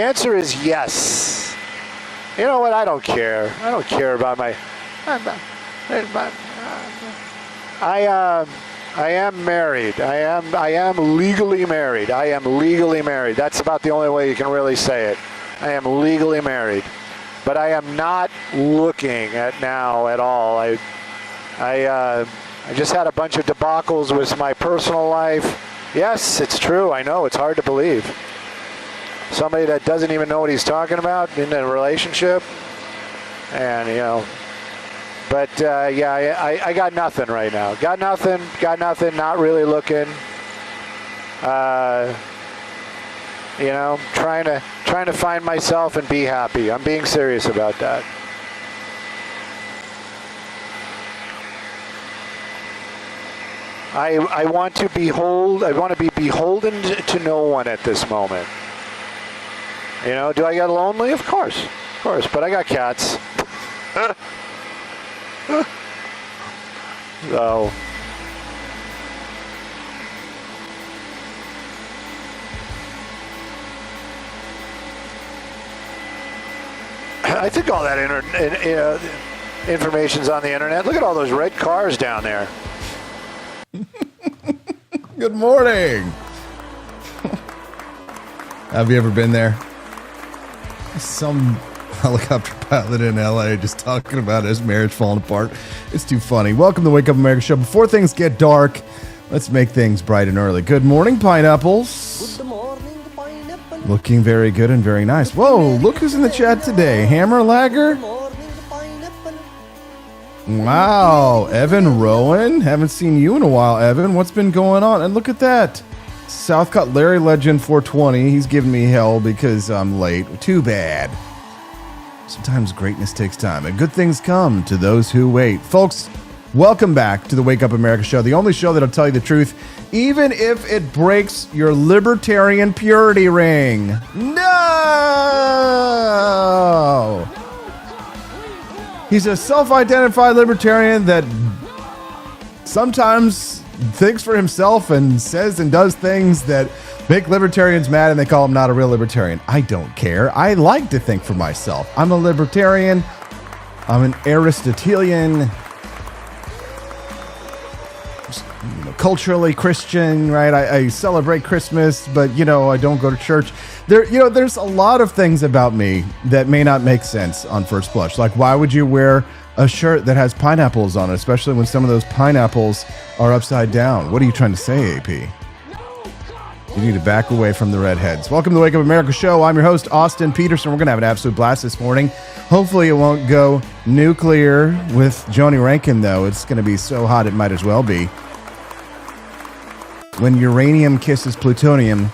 answer is yes. You know what? I don't care. I don't care about my. I am married. I am legally married. I am legally married. That's about the only way you can really say it. I am legally married, but I am not looking at now at all. I just had a bunch of debacles with my personal life. Yes, it's true. I know it's hard to believe. Somebody that doesn't even know what he's talking about in a relationship, and you know. But yeah, I got nothing right now. Got nothing. Not really looking. You know, trying to find myself and be happy. I'm being serious about that. I want to be beholden to no one at this moment. You know, do I get lonely? Of course, but I got cats. So, I think all that information's on the internet. Look at all those red cars down there. Good morning. Have you ever been there? Some helicopter pilot in LA just talking about his marriage falling apart. It's too funny. Welcome to the Wake Up America show. Before things get dark, let's make things bright and early. Good morning, pineapples. Good morning, pineapple. Looking very good and very nice. Whoa, look who's in the chat today. Hammer Lagger. Good morning, pineapple. Wow, Evan Rowan. Haven't seen you in a while, Evan. What's been going on? And look at that. Southcott Larry Legend 420. He's giving me hell because I'm late. Too bad. Sometimes greatness takes time, and good things come to those who wait. Folks, welcome back to the Wake Up America show, the only show that'll tell you the truth, even if it breaks your libertarian purity ring. No! He's a self-identified libertarian that sometimes thinks for himself and says and does things that make libertarians mad, and they call him not a real libertarian. I don't care. I like to think for myself. I'm a libertarian. I'm an Aristotelian, culturally Christian, right? I celebrate Christmas, but, you know, I don't go to church. There's a lot of things about me that may not make sense on first blush. Like, why would you wear a shirt that has pineapples on it, especially when some of those pineapples are upside down? What are you trying to say, AP? You need to back away from the redheads. Welcome to the Wake Up America show. I'm your host, Austin Peterson. We're going to have an absolute blast this morning. Hopefully it won't go nuclear with Joni Rankin, though. It's going to be so hot it might as well be. When uranium kisses plutonium,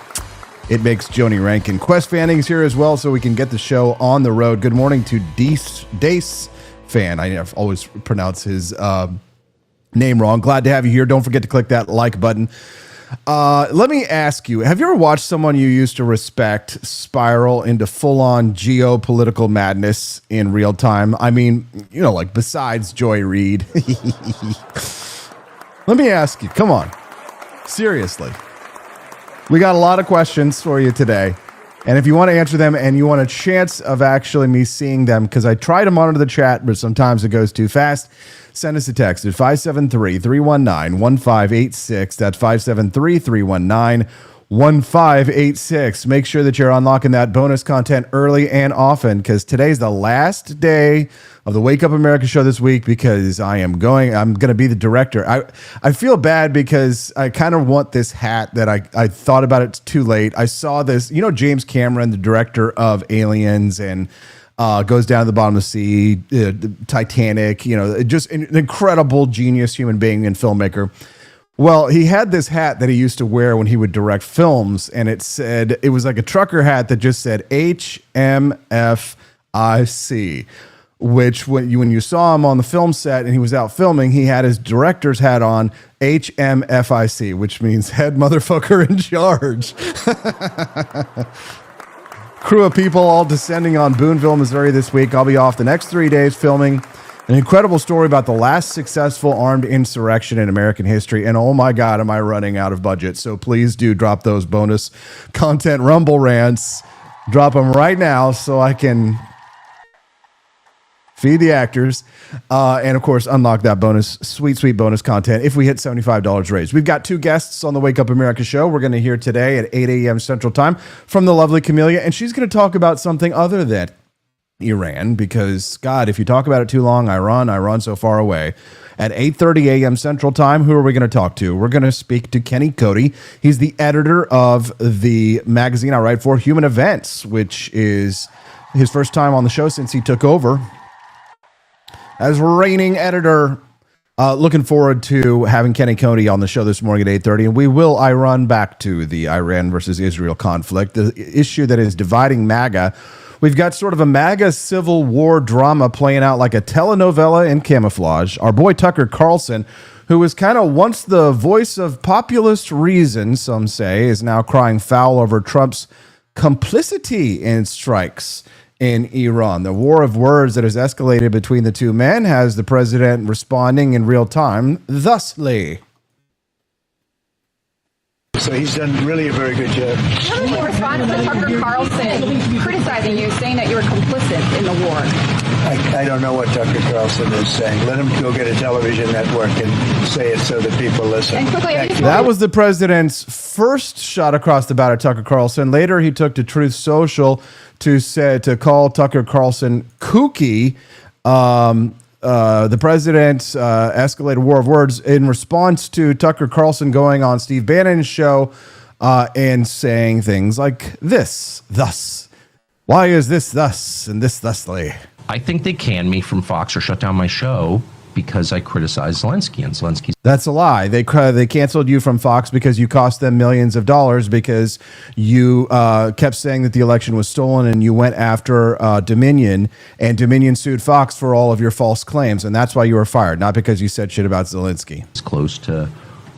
it makes Joni Rankin. Quest Fanning's here as well, so we can get the show on the road. Good morning to Dace Fan. I always pronounce his name wrong. Glad to have you here. Don't forget to click that like button. Let me ask you, have you ever watched someone you used to respect spiral into full-on geopolitical madness in real time? I mean, you know, like besides Joy Reid. Let me ask you, come on. Seriously. We got a lot of questions for you today. And if you want to answer them and you want a chance of actually me seeing them, because I try to monitor the chat, but sometimes it goes too fast, send us a text at 573-319-1586. That's 573-319-1586. Make sure that you're unlocking that bonus content early and often, because today's the last day of the Wake Up America show this week, because I'm going to be the director. I feel bad because I kind of want this hat that I thought about it too late. I saw this, you know, James Cameron, the director of Aliens and Goes Down to the Bottom of the Sea, Titanic, you know, just an incredible genius human being and filmmaker. Well, he had this hat that he used to wear when he would direct films, and it was like a trucker hat that just said HMFIC, which when you saw him on the film set and he was out filming, he had his director's hat on, HMFIC, which means head motherfucker in charge. Crew of people all descending on Boonville, Missouri this week. I'll be off the next 3 days filming an incredible story about the last successful armed insurrection in American history. And oh my God, am I running out of budget. So please do drop those bonus content Rumble rants Drop them right now so I can feed the actors, and of course, unlock that bonus, sweet bonus content if we hit $75 raised. We've got 2 guests on the Wake Up America show. We're going to hear today at 8 a.m. Central Time from the lovely Camellia, and she's going to talk about something other than Iran, because, God, if you talk about it too long, I run so far away. At 8:30 a.m. Central Time, who are we going to talk to? We're going to speak to Kenny Cody. He's the editor of the magazine I write for, Human Events, which is his first time on the show since he took over as reigning editor. Looking forward to having Kenny Cody on the show this morning at 8:30, and we will run back to the Iran versus Israel conflict, the issue that is dividing MAGA. We've got sort of a MAGA civil war drama playing out like a telenovela in camouflage. Our boy Tucker Carlson, who was kind of once the voice of populist reason, some say, is now crying foul over Trump's complicity in strikes in Iran. The war of words that has escalated between the two men has the president responding in real time thusly. So he's done really a very good job. What was your response to Tucker Carlson criticizing you, saying that you were complicit in the war? I don't know what Tucker Carlson is saying. Let him go get a television network and say it so that people listen. And quickly, that was the president's first shot across the bow at Tucker Carlson. Later, he took to Truth Social to call Tucker Carlson kooky. The president escalated war of words in response to Tucker Carlson going on Steve Bannon's show and saying things like this, thus. Why is this thus and this thusly? I think they canned me from Fox or shut down my show because I criticized Zelensky, and Zelensky's... That's a lie. They canceled you from Fox because you cost them millions of dollars because you kept saying that the election was stolen, and you went after Dominion, and Dominion sued Fox for all of your false claims, and that's why you were fired, not because you said shit about Zelensky. It's close to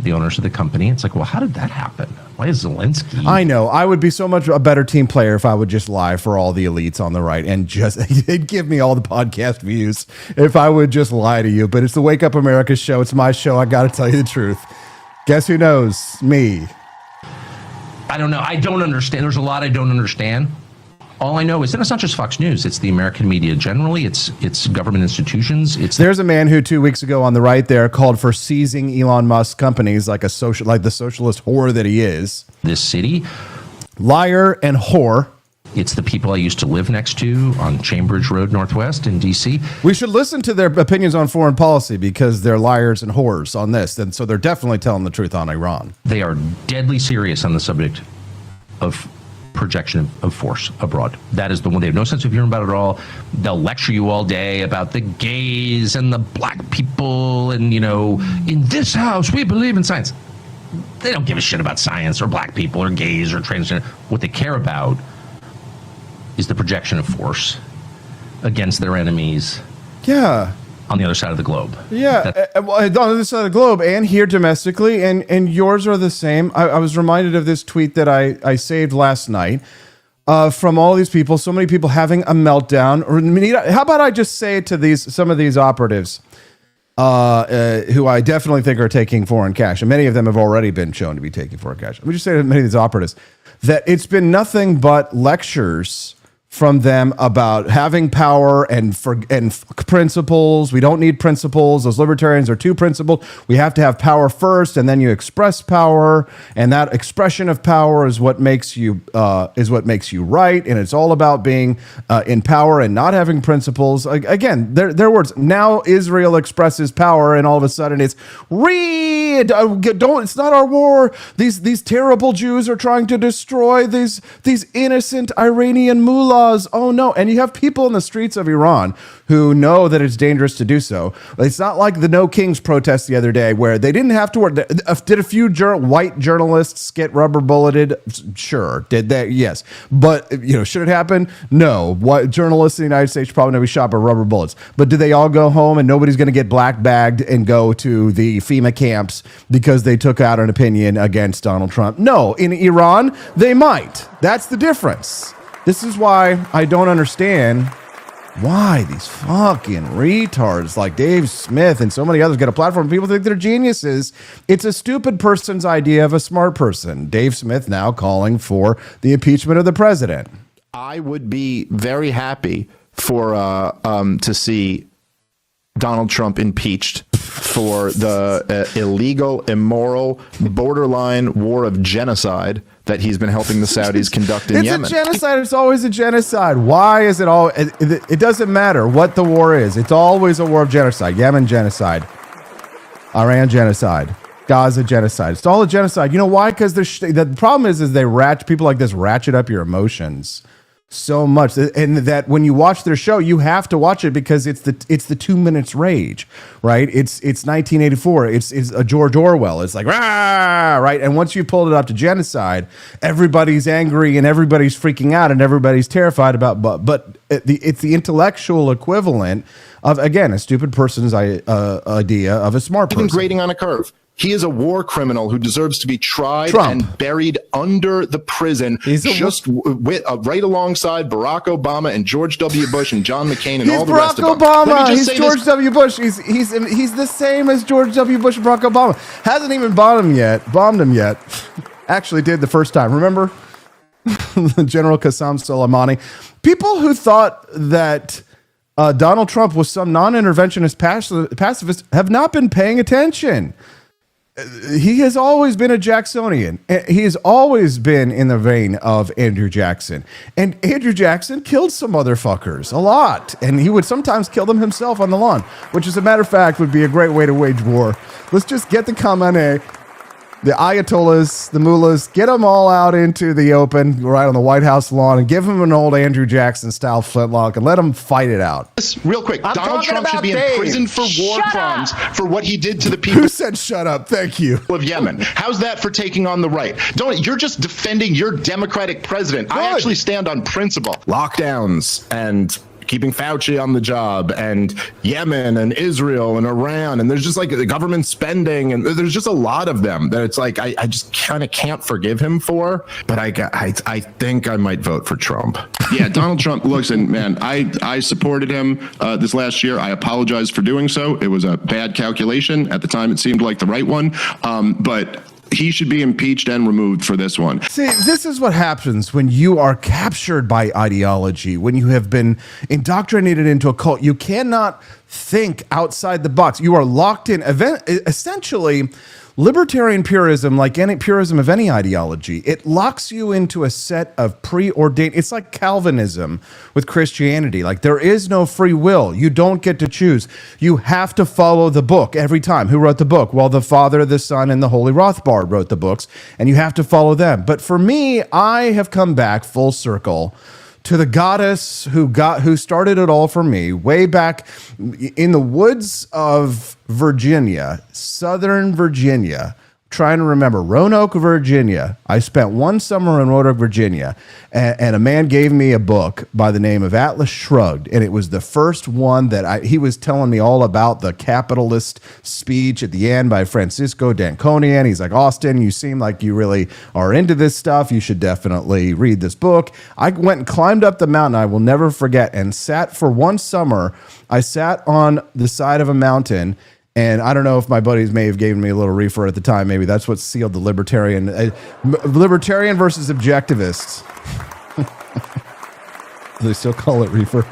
the owners of the company. It's like, well, how did that happen? Why is Zelensky... I know. I would be so much a better team player if I would just lie for all the elites on the right and just it'd give me all the podcast views if I would just lie to you. But it's the Wake Up America show. It's my show. I got to tell you the truth. Guess who knows? Me. I don't know. I don't understand. There's a lot I don't understand. All I know is that it's not just Fox News. It's the American media generally. It's government institutions. There's a man who 2 weeks ago on the right there called for seizing Elon Musk companies like the socialist whore that he is. This city. Liar and whore. It's the people I used to live next to on Chambridge Road Northwest in D.C. We should listen to their opinions on foreign policy because they're liars and whores on this. And so they're definitely telling the truth on Iran. They are deadly serious on the subject of projection of force abroad. That is the one. They have no sense of humor about it at all. They'll lecture you all day about the gays and the black people and, in this house, we believe in science. They don't give a shit about science or black people or gays or transgender. What they care about is the projection of force against their enemies. Yeah. On the other side of the globe. Yeah, on the other side of the globe and here domestically, and yours are the same. I was reminded of this tweet that I saved last night from all these people, so many people having a meltdown. How about I just say it to some of these operatives who I definitely think are taking foreign cash, and many of them have already been shown to be taking foreign cash. Let me just say to many of these operatives that it's been nothing but lectures from them about having power and principles. We don't need principles. Those libertarians are too principled. We have to have power first, and then you express power, and that expression of power is what makes you right. And it's all about being in power and not having principles. Again, their words. Now Israel expresses power, and all of a sudden it's it's not our war. These terrible Jews are trying to destroy these innocent Iranian mullahs. Oh no. And you have people in the streets of Iran who know that it's dangerous to do so. It's not like the No Kings protest the other day where they didn't have to work. Did a few white journalists get rubber bulleted? Sure. Did they? Yes. But should it happen? No. What journalists in the United States probably going to be shot by rubber bullets. But did they all go home and nobody's going to get black bagged and go to the FEMA camps because they took out an opinion against Donald Trump? No. In Iran, they might. That's the difference. This is why I don't understand why these fucking retards like Dave Smith and so many others get a platform. People think they're geniuses. It's a stupid person's idea of a smart person. Dave Smith now calling for the impeachment of the president. I would be very happy for to see Donald Trump impeached for the illegal, immoral, borderline war of genocide that he's been helping the Saudis conduct in Yemen. It's a genocide. It's always a genocide. Why is it all? It doesn't matter what the war is. It's always a war of genocide. Yemen genocide, Iran genocide, Gaza genocide. It's all a genocide. You know why? Because the problem is people like this ratchet up your emotions so much, and that when you watch their show, you have to watch it because it's the 2 minutes rage, right? It's 1984. It's a George Orwell. It's like rah, right? And once you pulled it up to genocide, everybody's angry and everybody's freaking out and everybody's terrified about. But it's the intellectual equivalent of, again, a stupid person's idea of a smart person. Grading on a curve. He is a war criminal who deserves to be tried and buried under the prison, right alongside Barack Obama and George W. Bush and John McCain and all the rest of them. Obama. He's George W. Bush. He's the same as George W. Bush and Barack Obama. Hasn't even bombed him yet. Actually did the first time. Remember? General Qasem Soleimani. People who thought that Donald Trump was some non-interventionist pacifist have not been paying attention. He has always been a Jacksonian. He has always been in the vein of Andrew Jackson. And Andrew Jackson killed some motherfuckers a lot. And he would sometimes kill them himself on the lawn, which, as a matter of fact, would be a great way to wage war. Let's just get the Khamenei, the Ayatollahs, the mullahs, get them all out into the open, right on the White House lawn, and give them an old Andrew Jackson-style flintlock and let them fight it out. Real quick, Donald Trump should be in prison for war crimes for what he did to the people. Who said shut up? Thank you. Of Yemen. How's that for taking on the right? You're just defending your Democratic president. Good. I actually stand on principle. Lockdowns and keeping Fauci on the job, and Yemen and Israel and Iran, and there's just like the government spending, and there's just a lot of them that it's like I just kind of can't forgive him for. But I think I might vote for Trump. Yeah, Donald Trump. Listen, man, I supported him this last year. I apologize for doing so. It was a bad calculation at the time. It seemed like the right one, but he should be impeached and removed for this one. See, this is what happens when you are captured by ideology, when you have been indoctrinated into a cult. You cannot think outside the box. You are locked in. Essentially, libertarian purism, like any purism of any ideology, it locks you into a set of preordained. It's like Calvinism with Christianity. Like, there is no free will. You don't get to choose. You have to follow the book every time. Who wrote the book? Well, the Father, the Son, and the Holy Rothbard wrote the books, and you have to follow them. But for me, I have come back full circle to the goddess who started it all for me way back in the woods of Virginia, Southern Virginia. Trying to remember Roanoke, Virginia. I spent one summer in Roanoke, Virginia, and a man gave me a book by the name of Atlas Shrugged, and it was the first one that he was telling me all about the capitalist speech at the end by Francisco D'Ancona. He's like, Austin, you seem like you really are into this stuff. You should definitely read this book. I went and climbed up the mountain, I will never forget, and sat for one summer. I sat on the side of a mountain. And I don't know if my buddies may have given me a little reefer at the time. Maybe that's what sealed the libertarian versus objectivists. They still call it reefer.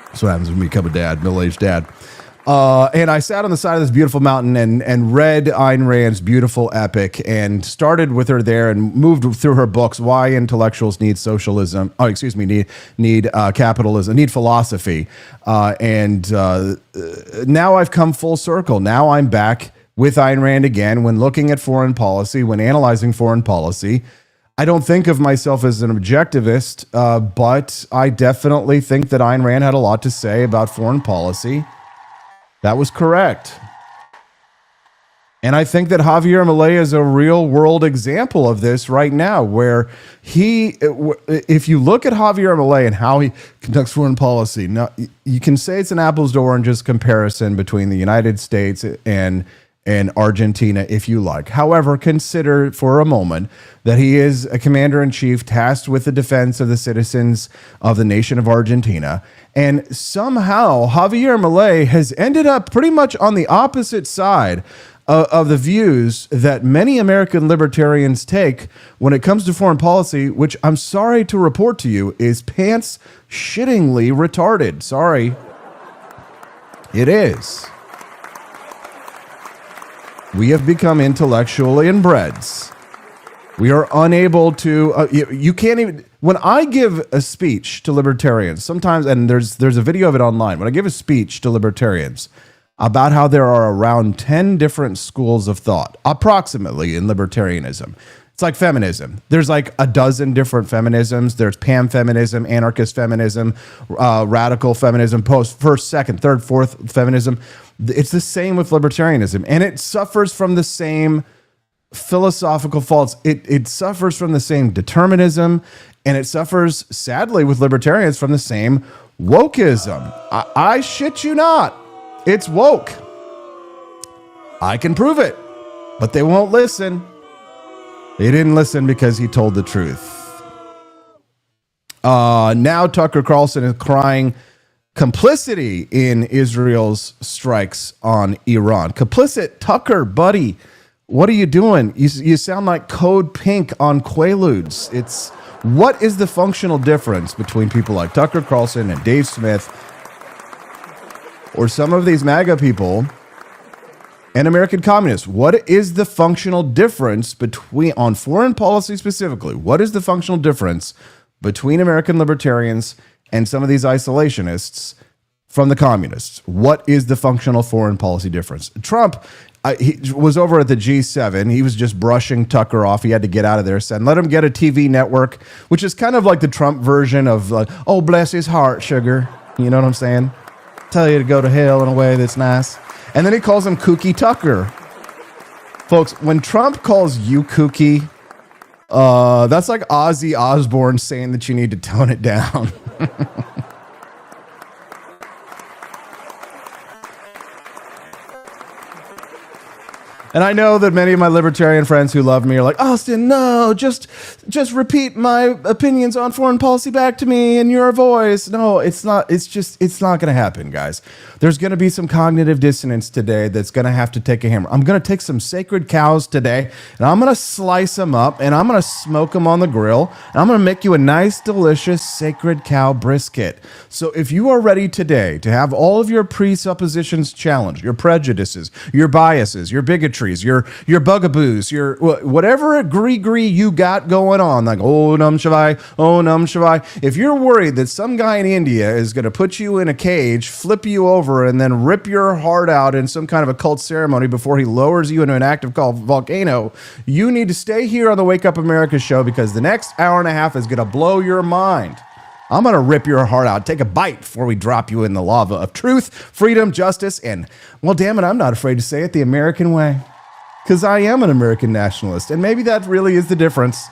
That's what happens when you become a dad, middle-aged dad. And I sat on the side of this beautiful mountain and read Ayn Rand's beautiful epic and started with her there and moved through her books, Why Intellectuals Need Socialism. Oh, excuse me, need capitalism, need philosophy. And now I've come full circle. Now I'm back with Ayn Rand again when looking at foreign policy, when analyzing foreign policy. I don't think of myself as an objectivist, but I definitely think that Ayn Rand had a lot to say about foreign policy. That was correct. And I think that Javier Milei is a real world example of this right now, where if you look at Javier Milei and how he conducts foreign policy, now, you can say it's an apples to oranges comparison between the United States and Argentina, if you like. However, consider for a moment that he is a commander-in-chief tasked with the defense of the citizens of the nation of Argentina. And somehow Javier Milei has ended up pretty much on the opposite side of the views that many American libertarians take when it comes to foreign policy, which I'm sorry to report to you is pants shittingly retarded. Sorry. It is. We have become intellectually inbreds. We are unable to, you can't even, when I give a speech to libertarians, sometimes, and there's a video of it online, when I give a speech to libertarians about how there are around 10 different schools of thought, approximately, in libertarianism. It's like feminism. There's like a dozen different feminisms. There's pan-feminism, anarchist feminism, radical feminism, first, second, third, fourth feminism. It's the same with libertarianism, and it suffers from the same philosophical faults. It suffers from the same determinism, and it suffers, sadly, with libertarians from the same wokeism. I shit you not. It's woke. I can prove it, but they won't listen. They didn't listen because he told the truth. Now Tucker Carlson is crying complicity in Israel's strikes on Iran. Complicit, Tucker, buddy. What are you doing? You sound like Code Pink on Quaaludes. What is the functional difference between people like Tucker Carlson and Dave Smith or some of these MAGA people and American communists? What is the functional difference between, on foreign policy specifically, what is the functional difference between American libertarians and some of these isolationists from the communists? What is the functional foreign policy difference? Trump, he was over at the G7. He was just brushing Tucker off. He had to get out of there, said, let him get a TV network, which is kind of like the Trump version of, like, oh, bless his heart, sugar. You know what I'm saying? Tell you to go to hell in a way that's nice. And then he calls him Kooky Tucker. Folks, when Trump calls you Kooky, that's like Ozzy Osbourne saying that you need to tone it down. And I know that many of my libertarian friends who love me are like, Austin, no, just repeat my opinions on foreign policy back to me in your voice. No, it's not. It's not going to happen, guys. There's going to be some cognitive dissonance today that's going to have to take a hammer. I'm going to take some sacred cows today, and I'm going to slice them up, and I'm going to smoke them on the grill, and I'm going to make you a nice, delicious sacred cow brisket. So if you are ready today to have all of your presuppositions challenged, your prejudices, your biases, your bigotry, your bugaboos, your whatever gree you got going on, like oh num shavai. If you're worried that some guy in India is going to put you in a cage, flip you over, and then rip your heart out in some kind of occult ceremony before he lowers you into an active volcano, you need to stay here on the Wake Up America show, because the next hour and a half is going to blow your mind. I'm going to rip your heart out, take a bite before we drop you in the lava of truth, freedom, justice, and, well, damn it, I'm not afraid to say it, the American way. Because I am an American nationalist, and maybe that really is the difference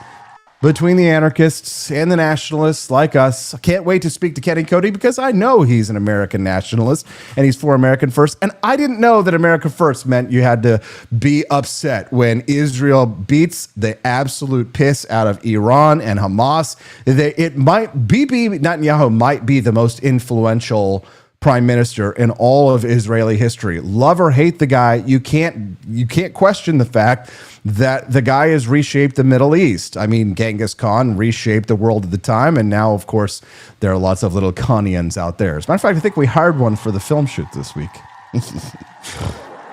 between the anarchists and the nationalists like us. I can't wait to speak to Kenny Cody, because I know he's an American nationalist, and he's for American first. And I didn't know that America first meant you had to be upset when Israel beats the absolute piss out of Iran and Hamas. Bibi Netanyahu might be the most influential prime minister in all of Israeli history. Love or hate the guy, you can't question the fact that the guy has reshaped the Middle East. I mean, Genghis Khan reshaped the world at the time, and now, of course, there are lots of little Khanians out there. As a matter of fact, I think we hired one for the film shoot this week.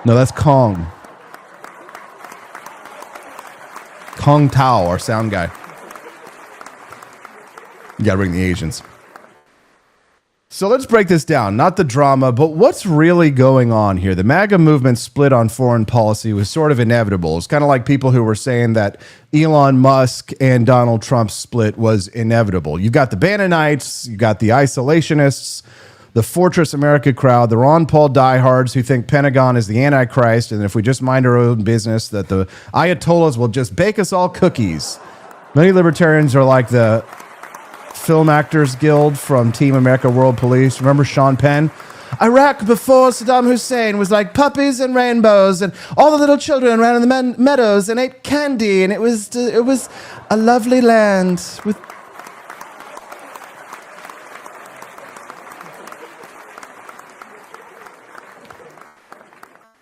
No, that's Kong. Kong Tao, our sound guy. You gotta bring the Asians. So let's break this down. Not the drama, but what's really going on here. The MAGA movement split on foreign policy was sort of inevitable. It's kind of like people who were saying that Elon Musk and Donald Trump's split was inevitable. You've got the Bannonites, you've got the isolationists, the Fortress America crowd, the Ron Paul diehards who think Pentagon is the Antichrist, and if we just mind our own business, that the Ayatollahs will just bake us all cookies. Many libertarians are like the Film Actors Guild from Team America World Police. Remember Sean Penn? Iraq before Saddam Hussein was like puppies and rainbows, and all the little children ran in the meadows and ate candy, and it was a lovely land with.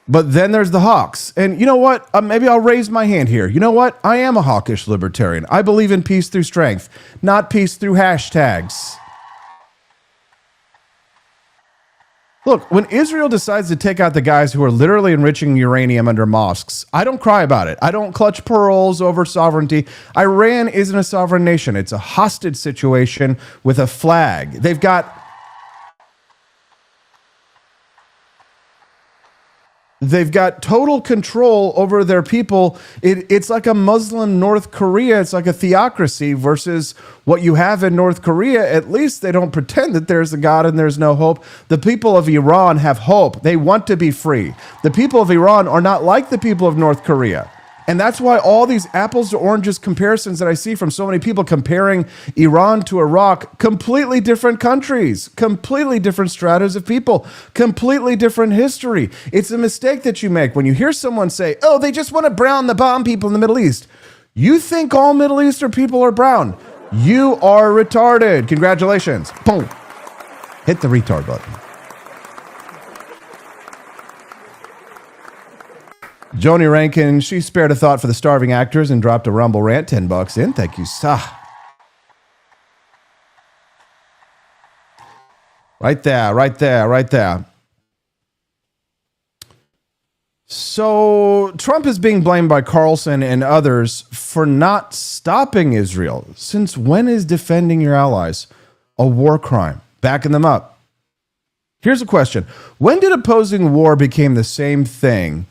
But then there's the hawks. And you know what? Maybe I'll raise my hand here. You know what? I am a hawkish libertarian. I believe in peace through strength, not peace through hashtags. Look, when Israel decides to take out the guys who are literally enriching uranium under mosques, I don't cry about it. I don't clutch pearls over sovereignty. Iran isn't a sovereign nation. It's a hostage situation with a flag. They've got total control over their people. It's like a Muslim North Korea. It's like a theocracy versus what you have in North Korea. At least they don't pretend that there's a God and there's no hope. The people of Iran have hope. They want to be free. The people of Iran are not like the people of North Korea. And that's why all these apples to oranges comparisons that I see from so many people comparing Iran to Iraq, completely different countries, completely different stratas of people, completely different history. It's a mistake that you make when you hear someone say, oh, they just want to brown the bomb people in the Middle East. You think all Middle Eastern people are brown. You are retarded. Congratulations. Boom. Hit the retard button. Joni Rankin, she spared a thought for the starving actors and dropped a Rumble rant, $10 in. Thank you, sir. Right there. So Trump is being blamed by Carlson and others for not stopping Israel. Since when is defending your allies a war crime? Backing them up. Here's a question. When did opposing war become the same thing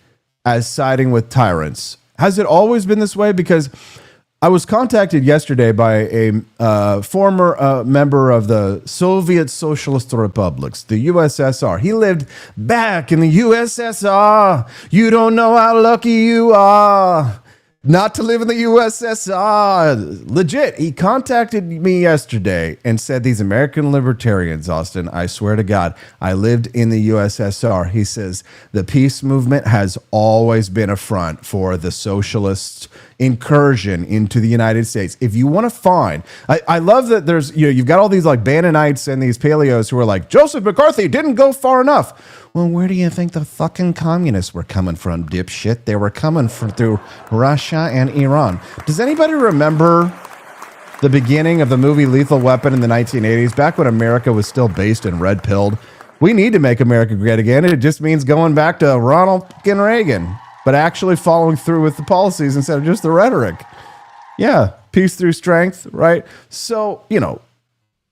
as siding with tyrants? Has it always been this way? Because I was contacted yesterday by a former member of the Soviet Socialist Republics, the USSR. He lived back in the USSR. You don't know how lucky you are not to live in the USSR. Legit. He contacted me yesterday and said, these American libertarians, Austin, I swear to God, I lived in the USSR. He says, the peace movement has always been a front for the socialists' incursion into the United States. If you want to find, I love that there's, you've got all these like Bannonites and these paleos who are like, Joseph McCarthy didn't go far enough. Well, where do you think the fucking communists were coming from, dipshit? They were coming from through Russia and Iran. Does anybody remember the beginning of the movie Lethal Weapon in the 1980s, back when America was still based and red-pilled? We need to make America great again. It just means going back to Ronald and Reagan, but actually following through with the policies instead of just the rhetoric. Yeah, peace through strength, right? So,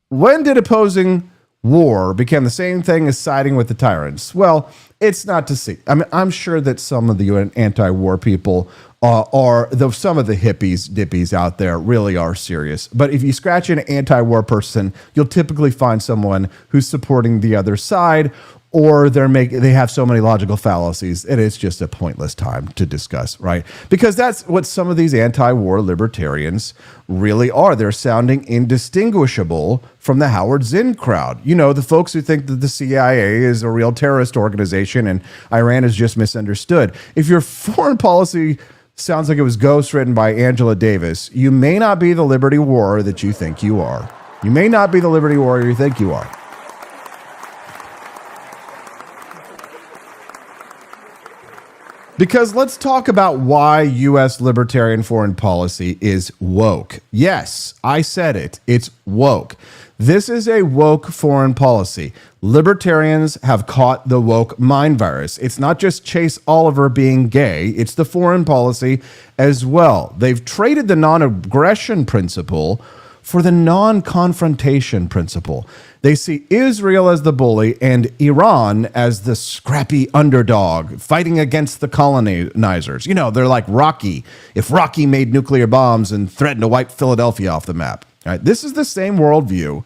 when did opposing war became the same thing as siding with the tyrants? Well, it's not to see. I mean, I'm sure that some of the anti-war people though some of the dippies out there really are serious. But if you scratch an anti-war person, you'll typically find someone who's supporting the other side, or they have so many logical fallacies, and it's just a pointless time to discuss, right? Because that's what some of these anti-war libertarians really are. They're sounding indistinguishable from the Howard Zinn crowd. The folks who think that the CIA is a real terrorist organization and Iran is just misunderstood. If your foreign policy sounds like it was ghostwritten by Angela Davis, you may not be the liberty warrior that you think you are. You may not be the liberty warrior you think you are. Because let's talk about why U.S. libertarian foreign policy is woke. Yes, I said it. It's woke. This is a woke foreign policy. Libertarians have caught the woke mind virus. It's not just Chase Oliver being gay. It's the foreign policy as well. They've traded the non-aggression principle for the non-confrontation principle. They see Israel as the bully and Iran as the scrappy underdog fighting against the colonizers. They're like Rocky. If Rocky made nuclear bombs and threatened to wipe Philadelphia off the map. Right? This is the same worldview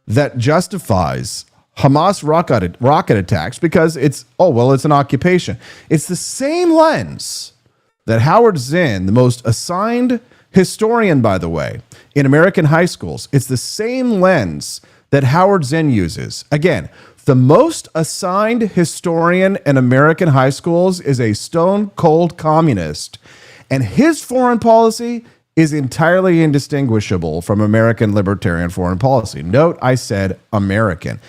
that justifies Hamas rocket attacks because it's an occupation. It's the same lens that Howard Zinn, the most assigned historian, by the way, in American high schools, it's the same lens that Howard Zinn uses. Again, the most assigned historian in American high schools is a stone cold communist, and his foreign policy is entirely indistinguishable from American libertarian foreign policy. Note, I said American.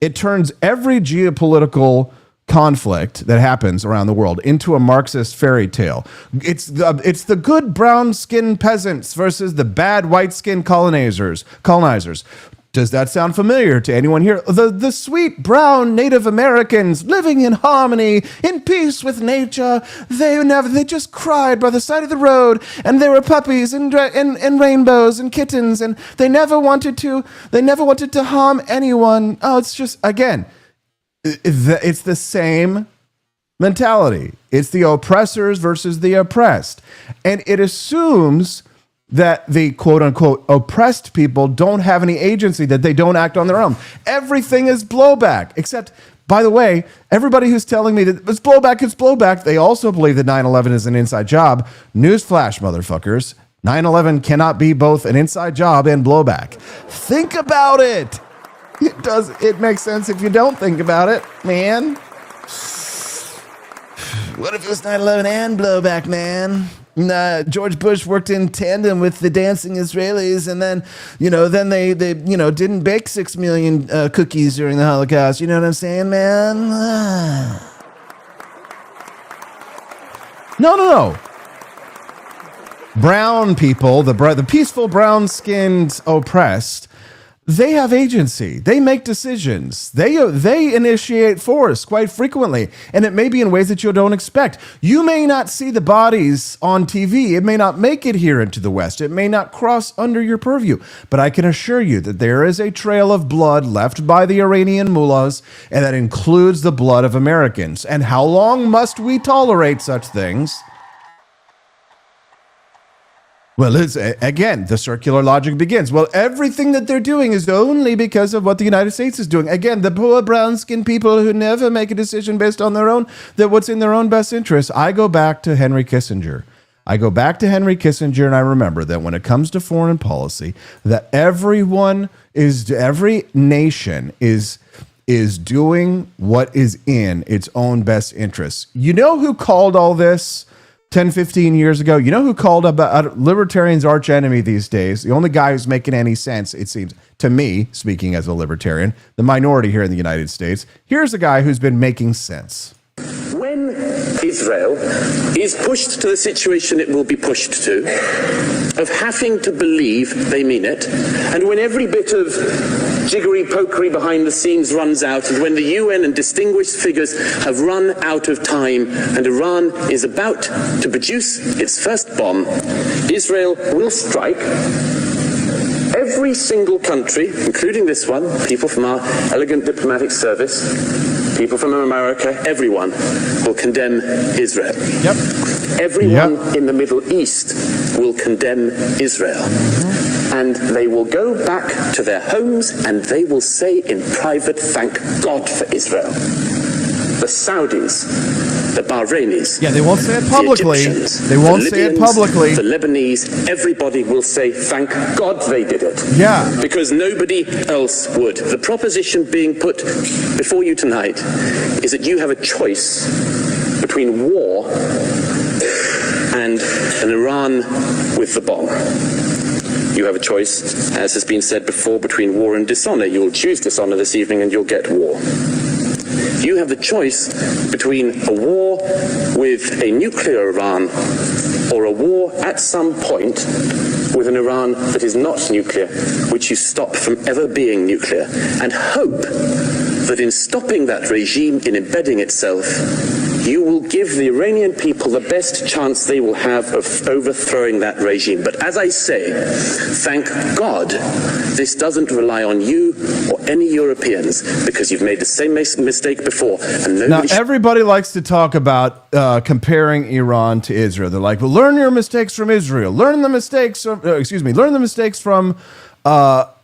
It turns every geopolitical conflict that happens around the world into a Marxist fairy tale. It's the good brown-skinned peasants versus the bad white-skinned colonizers. Does that sound familiar to anyone here? The sweet brown Native Americans living in harmony, in peace with nature. They just cried by the side of the road, and there were puppies and rainbows and kittens, and they never wanted to harm anyone. Oh, it's just, again, it's the same mentality. It's the oppressors versus the oppressed. And it assumes that the quote-unquote oppressed people don't have any agency, that they don't act on their own. Everything is blowback, except, by the way, everybody who's telling me that it's blowback, they also believe that 9/11 is an inside job. Newsflash, motherfuckers. 9/11 cannot be both an inside job and blowback. Think about it. It makes sense if you don't think about it, man. What if it was 9/11 and blowback, man? George Bush worked in tandem with the dancing Israelis, and then they didn't bake 6 million cookies during the Holocaust. You know what I'm saying, man? No. Brown people, the peaceful brown-skinned oppressed, they have agency. They make decisions. They initiate force quite frequently, and it may be in ways that you don't expect. You may not see the bodies on TV. It may not make it here into the West. It may not cross under your purview. But I can assure you that there is a trail of blood left by the Iranian mullahs, and that includes the blood of Americans. And how long must we tolerate such things? Well, again, the circular logic begins. Well, everything that they're doing is only because of what the United States is doing. Again, the poor brown-skinned people who never make a decision based on that what's in their own best interest. I go back to Henry Kissinger. And I remember that when it comes to foreign policy, that every nation is doing what is in its own best interests. You know who called all this 10, 15 years ago? You know who called about libertarians' arch enemy these days? The only guy who's making any sense, it seems, to me, speaking as a libertarian, the minority here in the United States. Here's a guy who's been making sense. When Israel is pushed to the situation it will be pushed to, of having to believe they mean it, and when every bit of jiggery-pokery behind the scenes runs out, and when the UN and distinguished figures have run out of time, and Iran is about to produce its first bomb, Israel will strike. Every single country, including this one, people from our elegant diplomatic service, people from America, everyone will condemn Israel. Yep. Everyone in the Middle East will condemn Israel. And they will go back to their homes and they will say in private, thank God for Israel. The Saudis, the Bahrainis. Yeah, they won't say it publicly. The Egyptians, they won't the say it Libyans, publicly. The Lebanese, everybody will say, thank God they did it. Yeah. Because nobody else would. The proposition being put before you tonight is that you have a choice between war and an Iran with the bomb. You have a choice, as has been said before, between war and dishonor. You'll choose dishonor this evening and you'll get war. You have the choice between a war with a nuclear Iran or a war at some point with an Iran that is not nuclear, which you stop from ever being nuclear, and hope that in stopping that regime, in embedding itself, you will give the Iranian people the best chance they will have of overthrowing that regime. But as I say, thank God this doesn't rely on you or any Europeans, because you've made the same mistake before. And now, everybody likes to talk about comparing Iran to Israel. They're like, well, learn your mistakes from Israel. Learn the mistakes from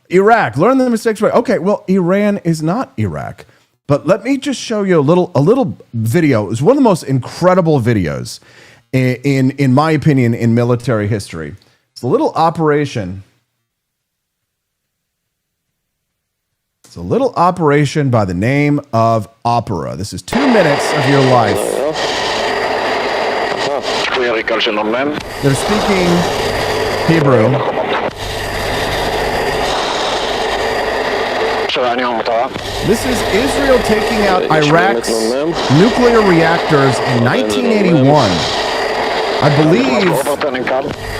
Iraq. Learn the mistakes from... Okay, well, Iran is not Iraq. But let me just show you a little video. It's one of the most incredible videos, in my opinion, in military history. It's a little operation. It's a little operation by the name of Opera. This is 2 minutes of your life. They're speaking Hebrew. This is Israel taking out Iraq's nuclear reactors in 1981.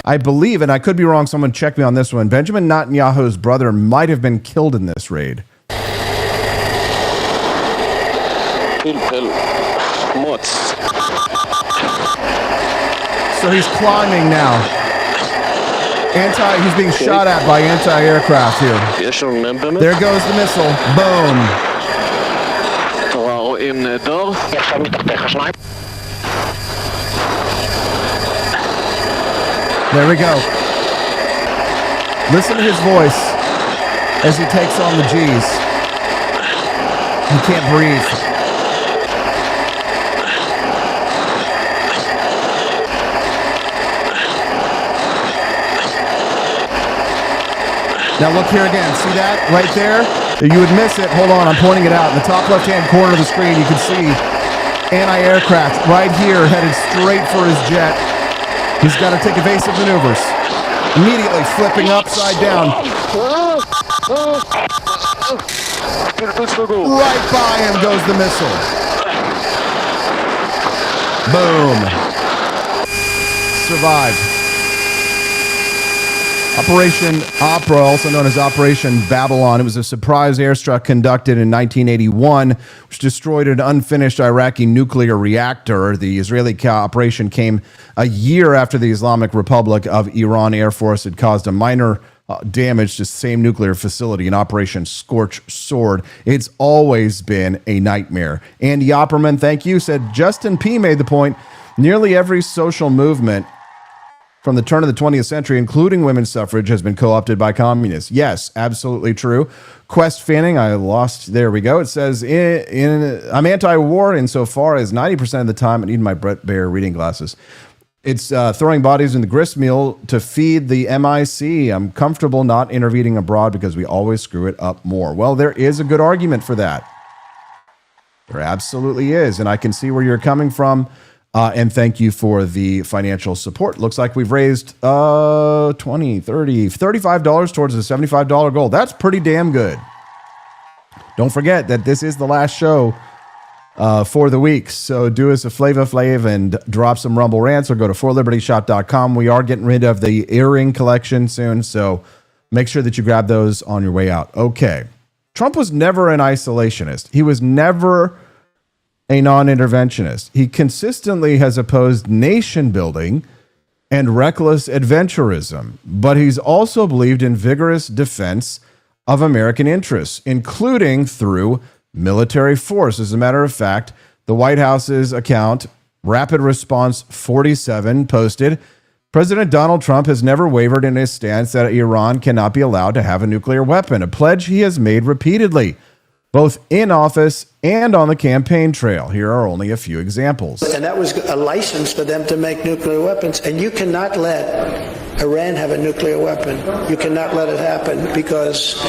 I believe, and I could be wrong, someone check me on this one, Benjamin Netanyahu's brother might have been killed in this raid. So he's climbing now. He's being shot at by anti-aircraft here. There goes the missile. Boom. There we go. Listen to his voice as he takes on the G's. He can't breathe. Now look here again. See that right there? You would miss it. Hold on, I'm pointing it out. In the top left-hand corner of the screen, you can see anti-aircraft right here headed straight for his jet. He's got to take evasive maneuvers. Immediately flipping upside down. Right by him goes the missile. Boom. Survived. Operation Opera, also known as Operation Babylon. It was a surprise airstrike conducted in 1981, which destroyed an unfinished Iraqi nuclear reactor. The Israeli operation came a year after the Islamic Republic of Iran Air Force had caused a minor damage to the same nuclear facility in Operation Scorch Sword. It's always been a nightmare. Andy Opperman, thank you, said Justin P. made the point. Nearly every social movement from the turn of the 20th century, including women's suffrage, has been co-opted by communists. Yes, absolutely true. Quest Fanning, there we go. It says, I'm anti-war insofar as 90% of the time I need my Brett Baer reading glasses. It's throwing bodies in the grist mill to feed the MIC. I'm comfortable not intervening abroad because we always screw it up more. Well, there is a good argument for that. There absolutely is, and I can see where you're coming from. And thank you for the financial support. Looks like we've raised $20, $30, $35 towards the $75 goal. That's pretty damn good. Don't forget that this is the last show for the week. So do us a Flava Flav and drop some Rumble rants or go to forlibertyshop.com. We are getting rid of the earring collection soon, so make sure that you grab those on your way out. Okay. Trump was never an isolationist. He was never a non-interventionist. He consistently has opposed nation building and reckless adventurism, but he's also believed in vigorous defense of American interests, including through military force. As a matter of fact, the White House's account, Rapid Response 47, posted, President Donald Trump has never wavered in his stance that Iran cannot be allowed to have a nuclear weapon, a pledge he has made repeatedly, both in office and on the campaign trail. Here are only a few examples. And that was a license for them to make nuclear weapons. And you cannot let Iran have a nuclear weapon. You cannot let it happen because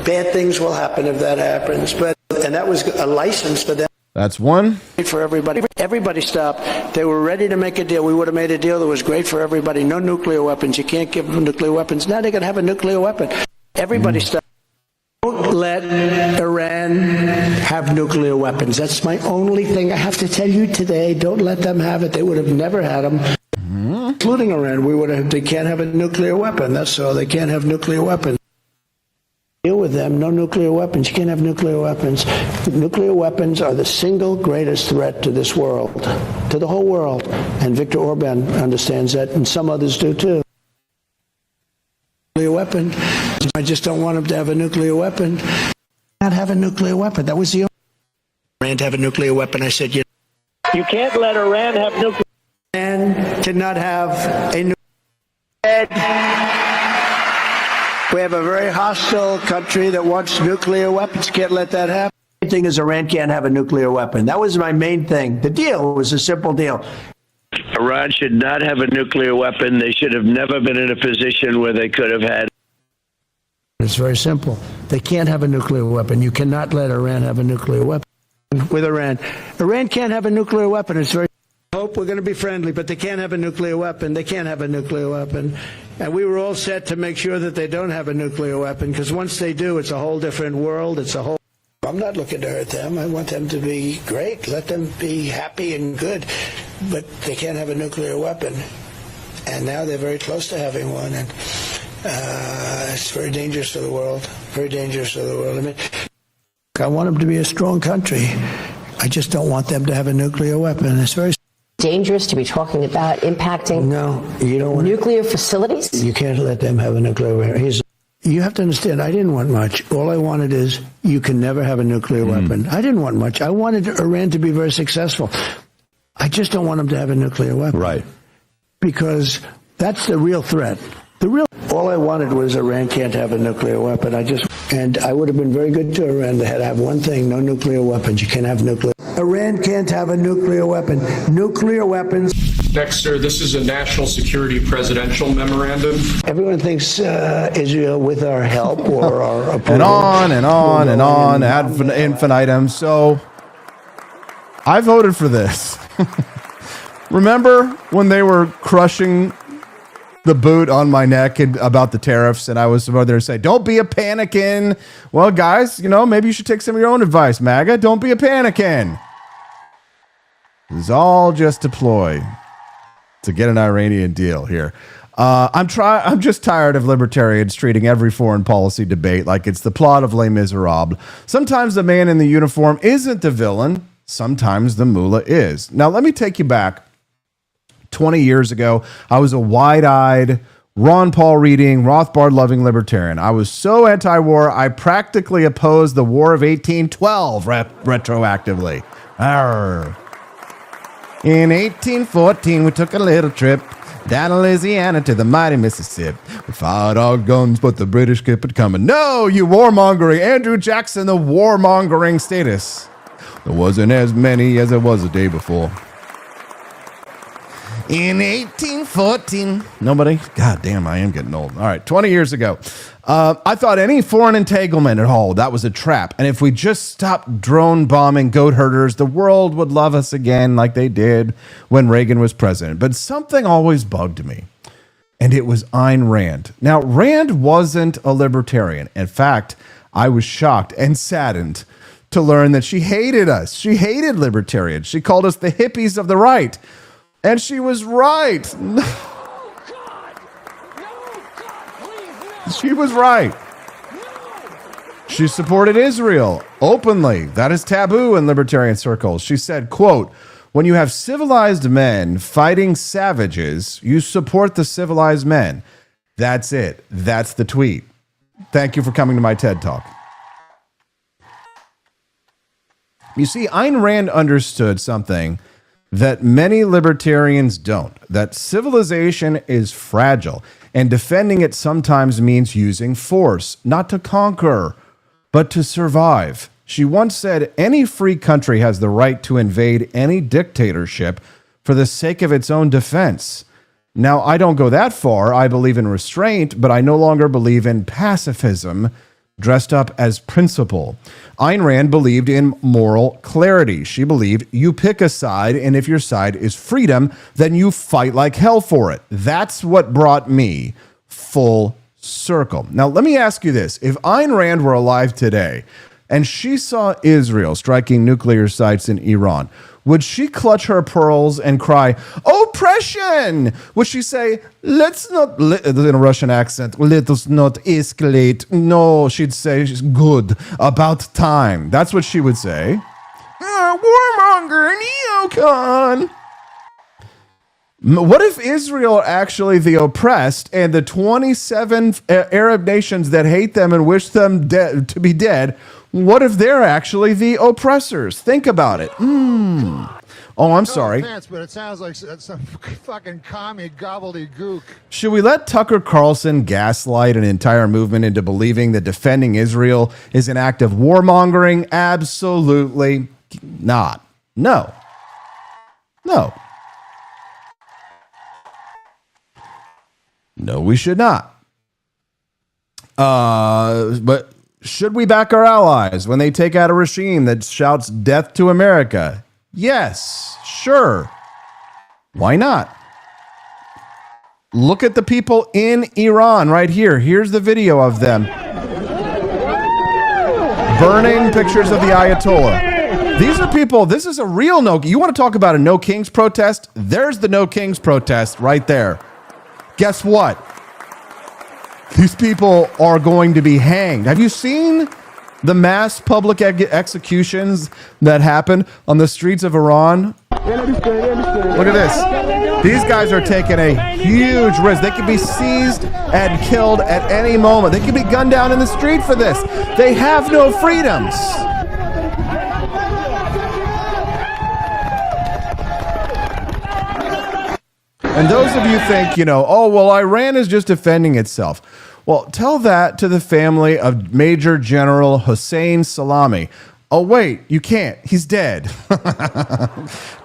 bad things will happen if that happens. And that was a license for them. That's one. For everybody. Everybody stopped. They were ready to make a deal. We would have made a deal that was great for everybody. No nuclear weapons. You can't give them nuclear weapons. Now they're going to have a nuclear weapon. Everybody stopped. Don't let Iran have nuclear weapons. That's my only thing I have to tell you today. Don't let them have it. They would have never had them, including Iran. They can't have a nuclear weapon. That's all. They can't have nuclear weapons. Deal with them. No nuclear weapons. You can't have nuclear weapons. Nuclear weapons are the single greatest threat to this world, to the whole world. And Viktor Orban understands that, and some others do too. Nuclear weapon. I just don't want him to have a nuclear weapon. Not have a nuclear weapon. That was the only Iran to have a nuclear weapon. I said, you can't let Iran have nuclear. Iran cannot have a nuclear. We have a very hostile country that wants nuclear weapons. Can't let that happen. The thing is, Iran can't have a nuclear weapon. That was my main thing. The deal was a simple deal. Iran should not have a nuclear weapon. They should have never been in a position where they could have had. It's very simple. They can't have a nuclear weapon. You cannot let Iran have a nuclear weapon with Iran. Iran can't have a nuclear weapon. It's very. Hope nope, we're going to be friendly, but they can't have a nuclear weapon. They can't have a nuclear weapon. And we were all set to make sure that they don't have a nuclear weapon, because once they do, it's a whole different world. I'm not looking to hurt them. I want them to be great. Let them be happy and good. But they can't have a nuclear weapon. And now they're very close to having one. And it's very dangerous for the world. Very dangerous for the world. I mean, I want them to be a strong country. I just don't want them to have a nuclear weapon. It's very dangerous to be talking about impacting you don't want nuclear facilities. You can't let them have a nuclear weapon. You have to understand, I didn't want much. All I wanted is you can never have a nuclear weapon. I didn't want much. I wanted Iran to be very successful. I just don't want them to have a nuclear weapon. Right. Because that's the real threat. All I wanted was Iran can't have a nuclear weapon. And I would have been very good to Iran. They had to have one thing: no nuclear weapons. You can't have nuclear. Iran can't have a nuclear weapon. Nuclear weapons. Next, sir, this is a national security presidential memorandum. Everyone thinks Israel, with our help or our approval. And on and on and on, ad infinitum. So I voted for this. Remember when they were crushing the boot on my neck about the tariffs, and I was over there to say, don't be a panikin. Well, guys, maybe you should take some of your own advice, MAGA. Don't be a panikin. It's all just a ploy to get an Iranian deal here. I'm just tired of libertarians treating every foreign policy debate like it's the plot of Les Miserables. Sometimes the man in the uniform isn't the villain. Sometimes the mullah is. Now, let me take you back. 20 years ago, I was a wide-eyed, Ron Paul reading, Rothbard-loving libertarian. I was so anti-war, I practically opposed the War of 1812 retroactively. Arr. In 1814, we took a little trip down to Louisiana to the mighty Mississippi. We fired our guns, but the British kept it coming. No, you warmongering. Andrew Jackson, the warmongering status. There wasn't as many as there was the day before. In 1814, nobody? God damn, I am getting old. All right, 20 years ago, I thought any foreign entanglement at all, that was a trap. And if we just stopped drone bombing goat herders, the world would love us again like they did when Reagan was president. But something always bugged me, and it was Ayn Rand. Now, Rand wasn't a libertarian. In fact, I was shocked and saddened to learn that she hated us. She hated libertarians. She called us the hippies of the right. And she was right. She was right. She supported Israel openly. That is taboo in libertarian circles. She said, quote, when you have civilized men fighting savages, you support the civilized men. That's it. That's the tweet. Thank you for coming to my TED Talk. You see, Ayn Rand understood something that many libertarians don't, that civilization is fragile, and defending it sometimes means using force, not to conquer, but to survive. She once said, any free country has the right to invade any dictatorship for the sake of its own defense. Now, I don't go that far. I believe in restraint, but I no longer believe in pacifism dressed up as principle. Ayn Rand believed in moral clarity. She believed you pick a side, and if your side is freedom, then you fight like hell for it. That's what brought me full circle. Now, let me ask you this. If Ayn Rand were alive today, and she saw Israel striking nuclear sites in Iran, would she clutch her pearls and cry, oppression? Would she say, let's not, in a Russian accent, let us not escalate? No, she'd say, good, about time. That's what she would say. Warmonger, neocon. What if Israel are actually the oppressed and the 27 Arab nations that hate them and wish them to be dead, what if they're actually the oppressors? Think about it. Oh, I'm sorry. Offense, but it sounds like some fucking commie gobbledygook. Should we let Tucker Carlson gaslight an entire movement into believing that defending Israel is an act of warmongering? Absolutely not. No. No. No, we should not. But should we back our allies when they take out a regime that shouts death to America? Yes, sure. Why not? Look at the people in Iran right here. Here's the video of them burning pictures of the Ayatollah. These are people, this is a real no. You want to talk about a No Kings protest? There's the No Kings protest right there. Guess what? These people are going to be hanged. Have you seen the mass public executions that happened on the streets of Iran? Look at this. These guys are taking a huge risk. They could be seized and killed at any moment. They could be gunned down in the street for this. They have no freedoms. And those of you think, oh, well, Iran is just defending itself. Well, tell that to the family of Major General Hossein Salami. Oh, wait, you can't. He's dead.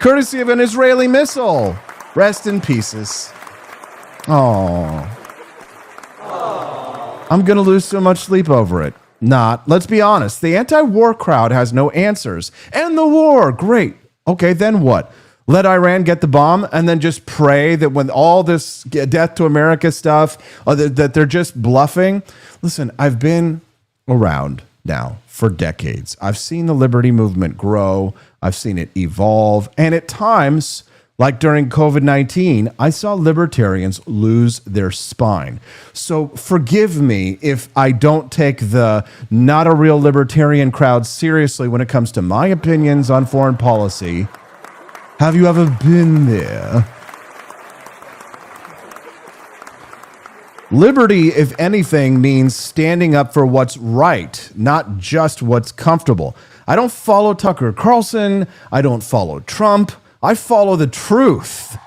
Courtesy of an Israeli missile. Rest in pieces. Oh. I'm going to lose so much sleep over it. Not. Let's be honest. The anti-war crowd has no answers. And the war, great. Okay, then what? Let Iran get the bomb and then just pray that when all this death to America stuff, that they're just bluffing. Listen, I've been around now for decades. I've seen the liberty movement grow. I've seen it evolve. And at times, like during COVID-19, I saw libertarians lose their spine. So forgive me if I don't take the not a real libertarian crowd seriously when it comes to my opinions on foreign policy. Have you ever been there? Liberty, if anything, means standing up for what's right, not just what's comfortable. I don't follow Tucker Carlson. I don't follow Trump. I follow the truth.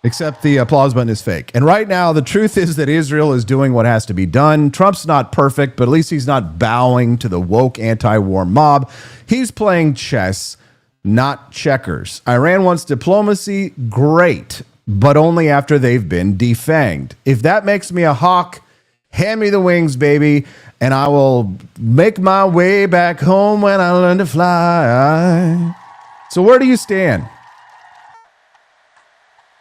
Except the applause button is fake. And right now, the truth is that Israel is doing what has to be done. Trump's not perfect, but at least he's not bowing to the woke anti-war mob. He's playing chess, not checkers. Iran wants diplomacy, great, but only after they've been defanged. If that makes me a hawk, hand me the wings, baby, and I will make my way back home when I learn to fly. So where do you stand?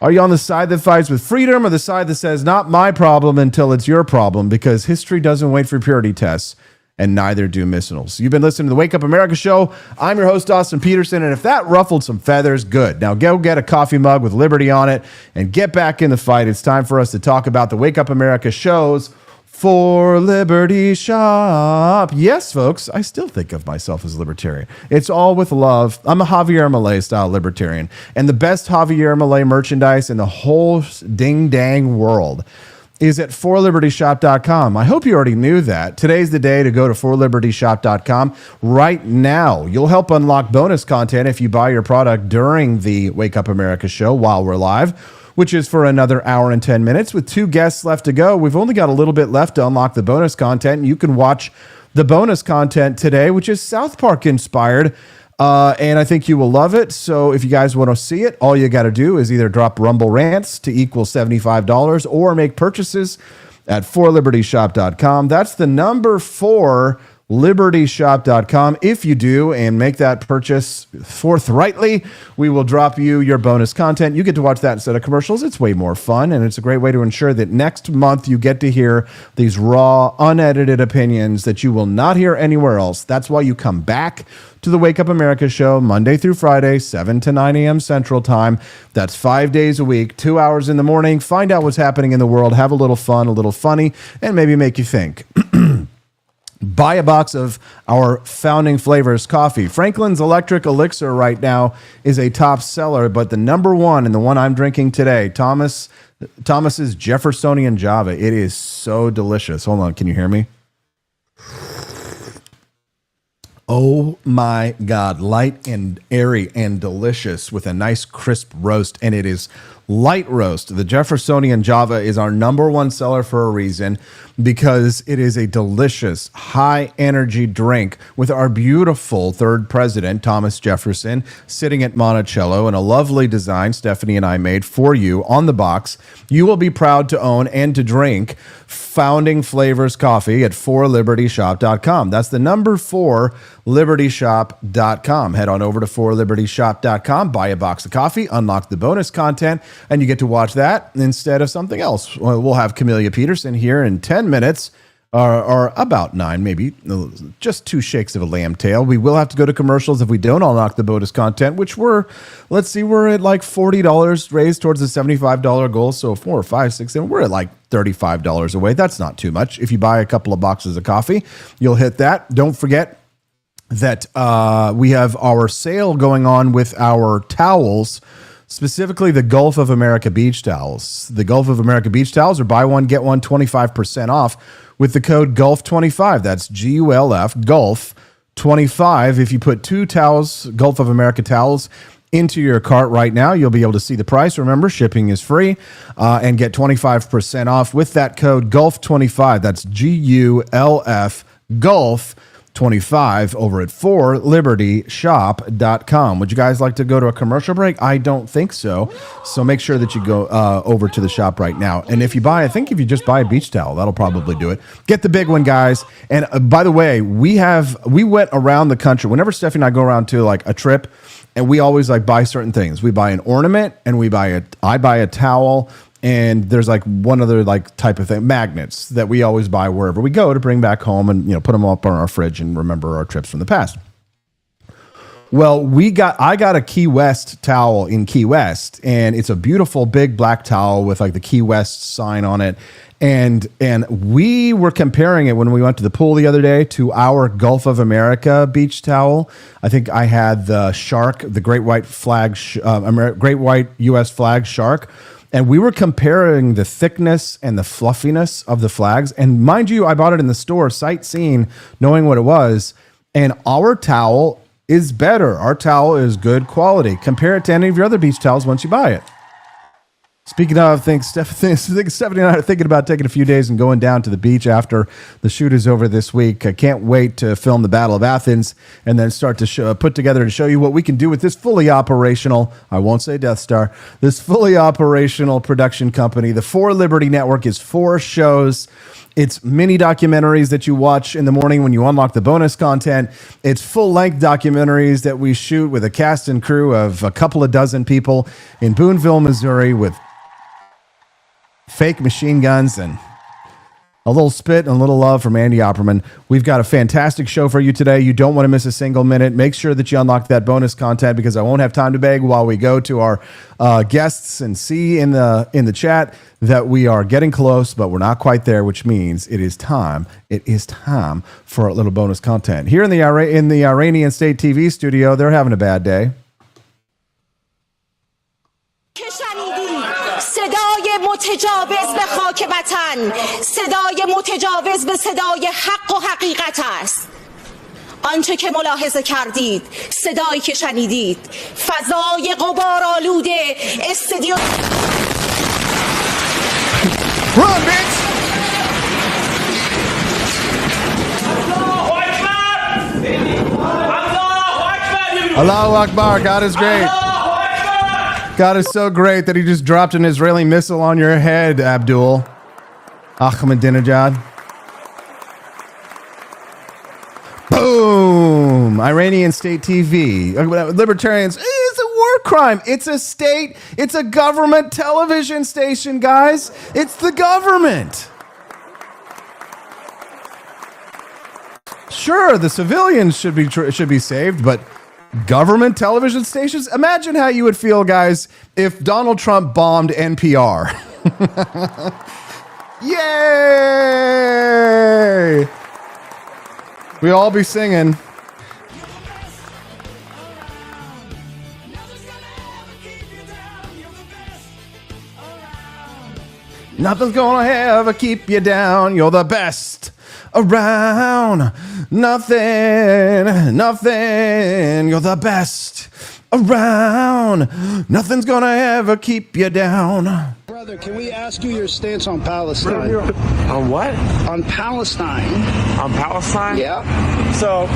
Are you on the side that fights with freedom or the side that says, not my problem until it's your problem? Because history doesn't wait for purity tests, and neither do missiles. You've been listening to the Wake Up America show. I'm your host, Austin Peterson, and if that ruffled some feathers, good. Now go get a coffee mug with Liberty on it and get back in the fight. It's time for us to talk about the Wake Up America show's For Liberty Shop. Yes, folks, I still think of myself as libertarian. It's all with love. I'm a Javier Milei style libertarian, and the best Javier Milei merchandise in the whole ding-dang world is at forlibertyshop.com. I hope you already knew that. Today's the day to go to forlibertyshop.com right now. You'll help unlock bonus content if you buy your product during the Wake Up America show while we're live, which is for another hour and 10 minutes. With 2 guests left to go, we've only got a little bit left to unlock the bonus content. You can watch the bonus content today, which is South Park inspired, and I think you will love it. So if you guys want to see it, all you got to do is either drop Rumble Rants to equal $75 or make purchases at forlibertyshop.com. That's the number 4, libertyshop.com. If you do and make that purchase forthrightly, we will drop you your bonus content. You get to watch that instead of commercials. It's way more fun, and it's a great way to ensure that next month you get to hear these raw, unedited opinions that you will not hear anywhere else. That's why you come back to the Wake Up America show Monday through Friday, 7 to 9 a.m. Central Time. That's 5 days a week, 2 hours in the morning. Find out what's happening in the world, have a little fun, a little funny, and maybe make you think. Buy a box of our Founding Flavors coffee. Franklin's Electric Elixir right now is a top seller, but the number one and the one I'm drinking today, Thomas's Jeffersonian Java. It is so delicious. Hold on, can you hear me? Oh my God, light and airy and delicious with a nice crisp roast, and it is light roast. The Jeffersonian Java is our number one seller for a reason, because it is a delicious, high-energy drink with our beautiful third president, Thomas Jefferson, sitting at Monticello in a lovely design Stephanie and I made for you on the box. You will be proud to own and to drink Founding Flavors Coffee at 4libertyshop.com. That's the number 4libertyshop.com. Head on over to 4libertyshop.com, buy a box of coffee, unlock the bonus content, and you get to watch that instead of something else. We'll have Camellia Peterson here in 10 minutes, or about 9, maybe just 2 shakes of a lamb tail. We will have to go to commercials if we don't unlock the bonus content, which we're at like $40 raised towards the $75 goal. So 4 or 5, 6, 7, we're at like $35 away. That's not too much. If you buy a couple of boxes of coffee, you'll hit that. Don't forget that we have our sale going on with our towels, specifically the Gulf of America beach towels. The Gulf of America beach towels are buy one, get one, 25% off with the code GULF25. That's GULF, GULF25. If you put 2 towels, Gulf of America towels, into your cart right now, you'll be able to see the price. Remember, shipping is free, and get 25% off with that code GULF25. That's GULF, GULF25 over at 4libertyshop.com. Would you guys like to go to a commercial break? I don't think so. So make sure that you go over to the shop right now. And if you just buy a beach towel, that'll probably do it. Get the big one, guys. And by the way, we went around the country. Whenever Stephanie and I go around to like a trip, and we always like buy certain things. We buy an ornament, and I buy a towel. And there's like one other like type of thing, magnets, that we always buy wherever we go to bring back home and, put them up on our fridge and remember our trips from the past. Well, I got a Key West towel in Key West, and it's a beautiful big black towel with like the Key West sign on it. And we were comparing it when we went to the pool the other day to our Gulf of America beach towel. I think I had the shark, the great white U.S. flag shark. And we were comparing the thickness and the fluffiness of the flags. And mind you, I bought it in the store, sightseeing, knowing what it was. And our towel is better. Our towel is good quality. Compare it to any of your other beach towels once you buy it. Speaking of things, Stephanie and I are thinking about taking a few days and going down to the beach after the shoot is over this week. I can't wait to film the Battle of Athens and then start to put together to show you what we can do with this fully operational, I won't say Death Star, this fully operational production company. The 4 Liberty Network is 4 shows. It's mini documentaries that you watch in the morning when you unlock the bonus content. It's full-length documentaries that we shoot with a cast and crew of a couple of dozen people in Boonville, Missouri, with fake machine guns and a little spit and a little love from Andy Opperman. We've got a fantastic show for you today. You don't want to miss a single minute. Make sure that you unlock that bonus content, because I won't have time to beg while we go to our guests and see in the chat that we are getting close, but we're not quite there, which means it is time. It is time for a little bonus content. Here in the Iranian State TV studio, they're having a bad day. صدای متجاوز به خاک وطن، صدای متجاوز به صدای حق و حقیقت است. آنچه که ملاحظه کردید، صدایی که شنیدید، فضای غبارآلوده استودیو. Run, bitch! Allahu Akbar. God is great. God is so great that he just dropped an Israeli missile on your head, Abdul Ahmadinejad. Boom! Iranian State TV. Libertarians, it's a war crime. It's a state, it's a government television station, guys. It's the government. Sure, the civilians should be saved, but government television stations? Imagine how you would feel, guys, if Donald Trump bombed NPR. Yay! We all be singing. Nothing's gonna ever keep you down. You're the best around. Nothing. You're the best around. Nothing's gonna ever keep you down. Brother, can we ask you your stance on Palestine? On what? On Palestine. On Palestine? Yeah. So,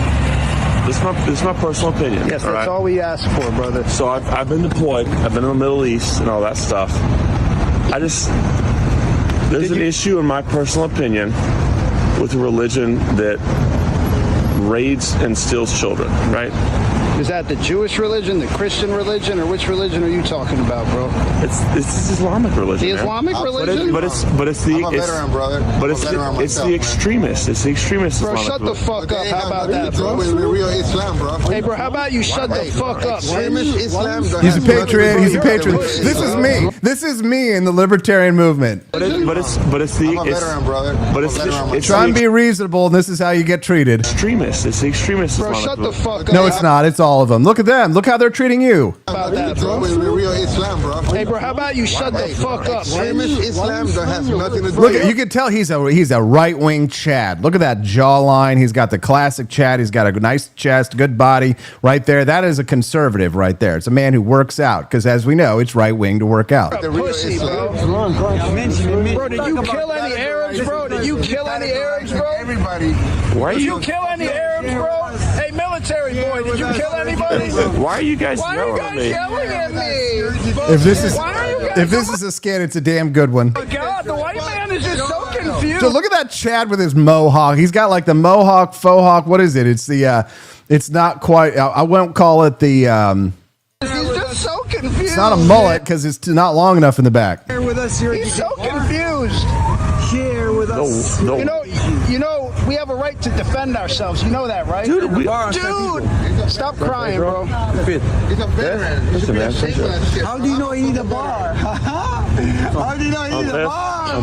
this is my personal opinion. Yes, that's all we ask for, brother. So I've been deployed. I've been in the Middle East and all that stuff. There's an issue, in my personal opinion, with a religion that raids and steals children, right? Is that the Jewish religion, the Christian religion, or which religion are you talking about, bro? It's Islamic religion. The Islamic religion? But it's the I'm a veteran, brother. But it's the extremist. It's the extremist. Bro, Islamic shut the fuck up. How about that, bro? Real Islam, bro. Hey, bro, how about you shut the fuck up, man? He's a patriot. He's a patriot. This is me. This is me in the libertarian movement. But it's the. I'm a veteran, brother. But it's Try and be reasonable, and this is how you get treated. Extremist. It's the extremist. Bro, Islamic shut the fuck up. No, it's not. It's all of them. Look at them. Look how they're treating you. How about that, bro? Real Islam, bro. Hey, bro, how about you shut the fuck up, man? Islam that has nothing to do. Look, you can tell he's a right-wing Chad. Look at that jawline. He's got the classic Chad. He's got a nice chest, good body right there. That is a conservative right there. It's a man who works out because, as we know, it's right-wing to work out. Pussy, bro. Bro, did you kill any Arabs, bro? Did you kill any Arabs, bro? Everybody. Did you kill any Arabs, bro? Hey, military boy, did you kill anybody? Why are you guys yelling at me? If this is a skit, it's a damn good one. Oh God, the white man is just so confused. So look at that Chad with his mohawk. He's got like the mohawk, faux hawk. What is it? It's the. It's not quite. I won't call it the. He's just so confused. It's not a mullet because it's not long enough in the back. Share with us here. He's so confused. Share with us. No. You know, we have a right to defend ourselves. You know that, right? Dude, stop crying, bro. He's a veteran. Listen, man. How do you know you need a bar? How do you know you need a bar?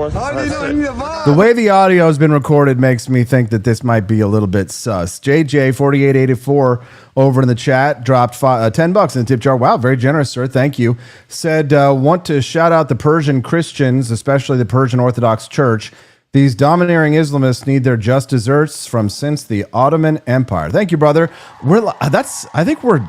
How do you know you need a bar? The way the audio has been recorded makes me think that this might be a little bit sus. JJ4884 over in the chat dropped $10 in the tip jar. Wow, very generous, sir. Thank you. Said, want to shout out the Persian Christians, especially the Persian Orthodox Church. These domineering Islamists need their just desserts from since the Ottoman Empire. Thank you, brother. I think we're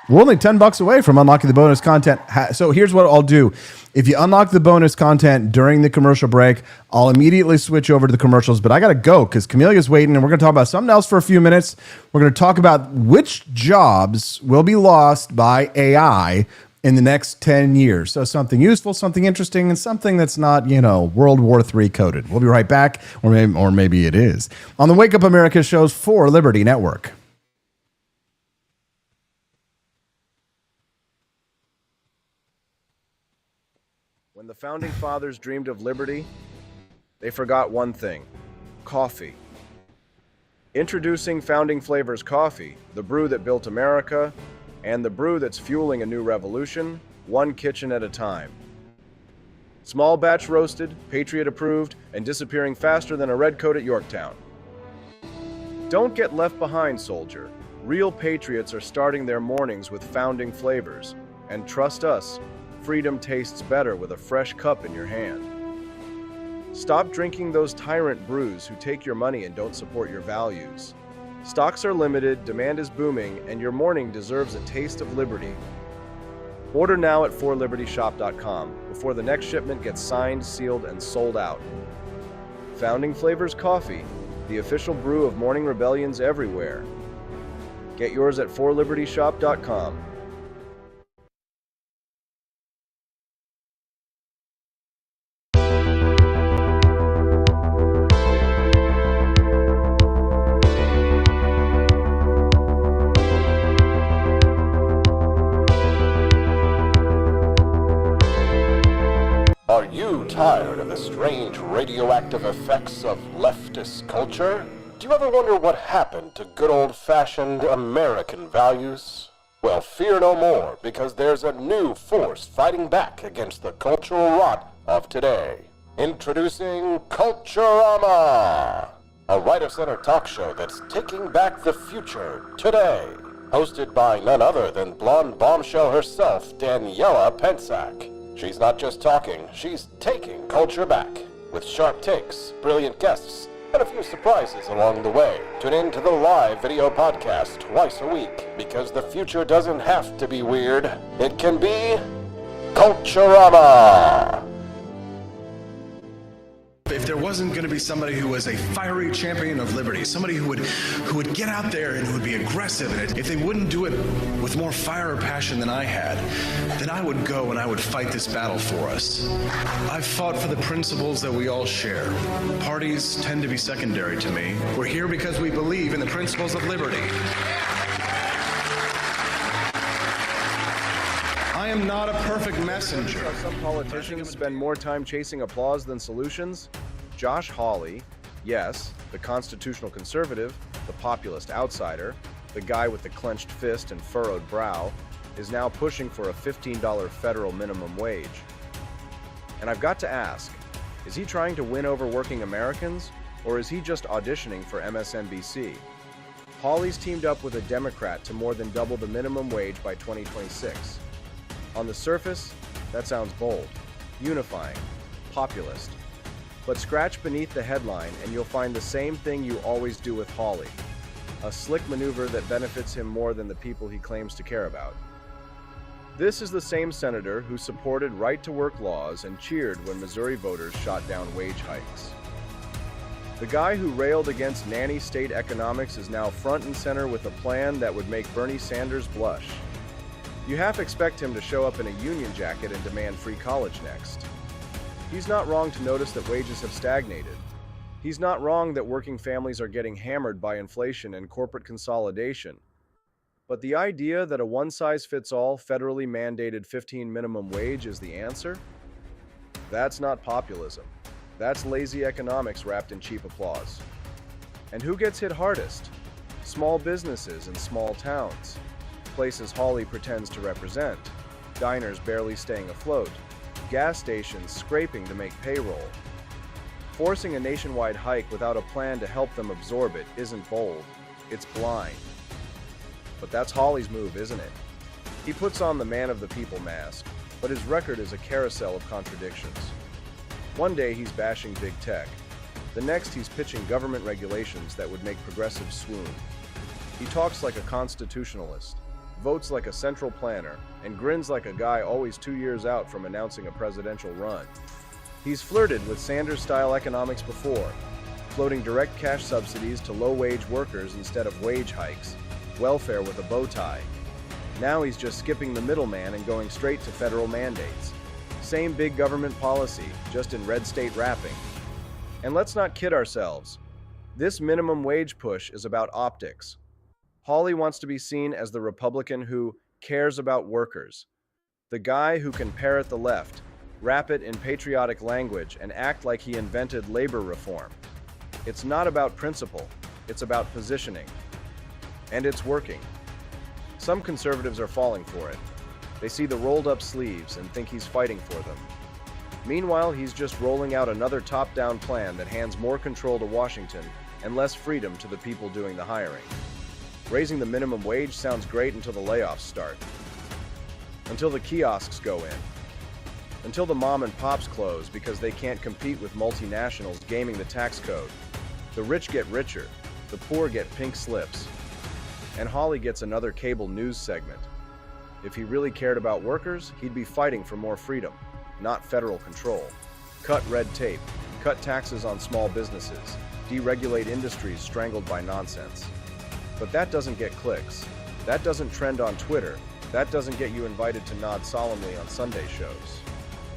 only $10 away from unlocking the bonus content. So here's what I'll do. If you unlock the bonus content during the commercial break, I'll immediately switch over to the commercials. But I got to go because Camelia's waiting, and we're going to talk about something else for a few minutes. We're going to talk about which jobs will be lost by AI in the next 10 years. So something useful, something interesting, and something that's not, World War III coded. We'll be right back, or maybe it is, on the Wake Up America shows for Liberty Network. When the Founding Fathers dreamed of liberty, they forgot one thing: coffee. Introducing Founding Flavors Coffee, the brew that built America, and the brew that's fueling a new revolution, one kitchen at a time. Small batch roasted, Patriot approved, and disappearing faster than a red coat at Yorktown. Don't get left behind, soldier. Real patriots are starting their mornings with Founding Flavors. And trust us, freedom tastes better with a fresh cup in your hand. Stop drinking those tyrant brews who take your money and don't support your values. Stocks are limited, demand is booming, and your morning deserves a taste of liberty. Order now at forlibertyshop.com before the next shipment gets signed, sealed, and sold out. Founding Flavors Coffee, the official brew of morning rebellions everywhere. Get yours at forlibertyshop.com. Are you tired of the strange radioactive effects of leftist culture? Do you ever wonder what happened to good old-fashioned American values? Well, fear no more, because there's a new force fighting back against the cultural rot of today. Introducing Culturama, a right-of-center talk show that's taking back the future today. Hosted by none other than blonde bombshell herself, Daniela Pensack. She's not just talking, she's taking culture back. With sharp takes, brilliant guests, and a few surprises along the way. Tune in to the live video podcast twice a week, because the future doesn't have to be weird. It can be Culturama! If there wasn't going to be somebody who was a fiery champion of liberty, somebody who would get out there and who would be aggressive, and if they wouldn't do it with more fire or passion than I had, then I would go and I would fight this battle for us. I've fought for the principles that we all share. Parties tend to be secondary to me. We're here because we believe in the principles of liberty. I am not a perfect messenger. Some politicians spend more time chasing applause than solutions. Josh Hawley, yes, the constitutional conservative, the populist outsider, the guy with the clenched fist and furrowed brow, is now pushing for a $15 federal minimum wage. And I've got to ask, is he trying to win over working Americans, or is he just auditioning for MSNBC? Hawley's teamed up with a Democrat to more than double the minimum wage by 2026. On the surface, that sounds bold, unifying, populist. But scratch beneath the headline and you'll find the same thing you always do with Hawley, a slick maneuver that benefits him more than the people he claims to care about. This is the same senator who supported right-to-work laws and cheered when Missouri voters shot down wage hikes. The guy who railed against nanny state economics is now front and center with a plan that would make Bernie Sanders blush. You half expect him to show up in a union jacket and demand free college next. He's not wrong to notice that wages have stagnated. He's not wrong that working families are getting hammered by inflation and corporate consolidation. But the idea that a one-size-fits-all federally mandated 15 minimum wage is the answer? That's not populism. That's lazy economics wrapped in cheap applause. And who gets hit hardest? Small businesses in small towns. Places Hawley pretends to represent, diners barely staying afloat, gas stations scraping to make payroll. Forcing a nationwide hike without a plan to help them absorb it isn't bold, it's blind. But that's Hawley's move, isn't it? He puts on the man of the people mask, but his record is a carousel of contradictions. One day he's bashing big tech, the next he's pitching government regulations that would make progressives swoon. He talks like a constitutionalist, votes like a central planner, and grins like a guy always 2 years out from announcing a presidential run. He's flirted with Sanders-style economics before, floating direct cash subsidies to low-wage workers instead of wage hikes, welfare with a bow tie. Now he's just skipping the middleman and going straight to federal mandates. Same big government policy, just in red state wrapping. And let's not kid ourselves. This minimum wage push is about optics. Hawley wants to be seen as the Republican who cares about workers, the guy who can parrot the left, wrap it in patriotic language, and act like he invented labor reform. It's not about principle, it's about positioning. And it's working. Some conservatives are falling for it. They see the rolled up sleeves and think he's fighting for them. Meanwhile, he's just rolling out another top-down plan that hands more control to Washington and less freedom to the people doing the hiring. Raising the minimum wage sounds great until the layoffs start. Until the kiosks go in. Until the mom and pops close because they can't compete with multinationals gaming the tax code. The rich get richer, the poor get pink slips. And Hawley gets another cable news segment. If he really cared about workers, he'd be fighting for more freedom, not federal control. Cut red tape, cut taxes on small businesses, deregulate industries strangled by nonsense. But that doesn't get clicks. That doesn't trend on Twitter. That doesn't get you invited to nod solemnly on Sunday shows.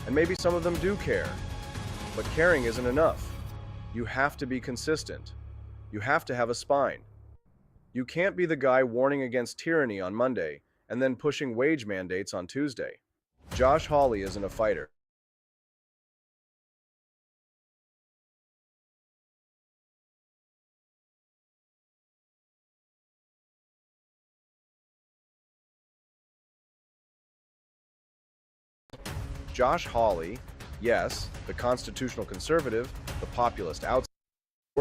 And maybe some of them do care. But caring isn't enough. You have to be consistent. You have to have a spine. You can't be the guy warning against tyranny on Monday and then pushing wage mandates on Tuesday. Josh Hawley isn't a fighter. Josh Hawley, yes, the constitutional conservative, the populist outsider,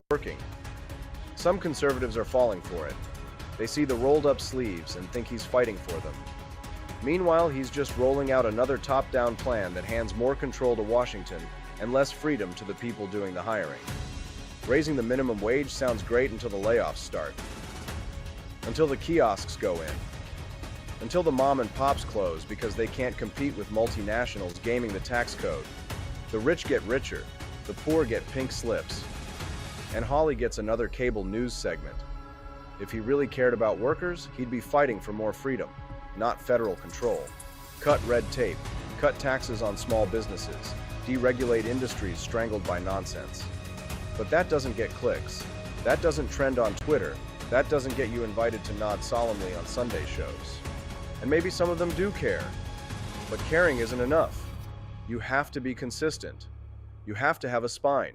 working. Some conservatives are falling for it. They see the rolled up sleeves and think he's fighting for them. Meanwhile, he's just rolling out another top-down plan that hands more control to Washington and less freedom to the people doing the hiring. Raising the minimum wage sounds great until the layoffs start. Until the kiosks go in. Until the mom and pops close because they can't compete with multinationals gaming the tax code. The rich get richer, the poor get pink slips. And Hawley gets another cable news segment. If he really cared about workers, he'd be fighting for more freedom, not federal control. Cut red tape, cut taxes on small businesses, deregulate industries strangled by nonsense. But that doesn't get clicks. That doesn't trend on Twitter. That doesn't get you invited to nod solemnly on Sunday shows. And maybe some of them do care. But caring isn't enough. You have to be consistent. You have to have a spine.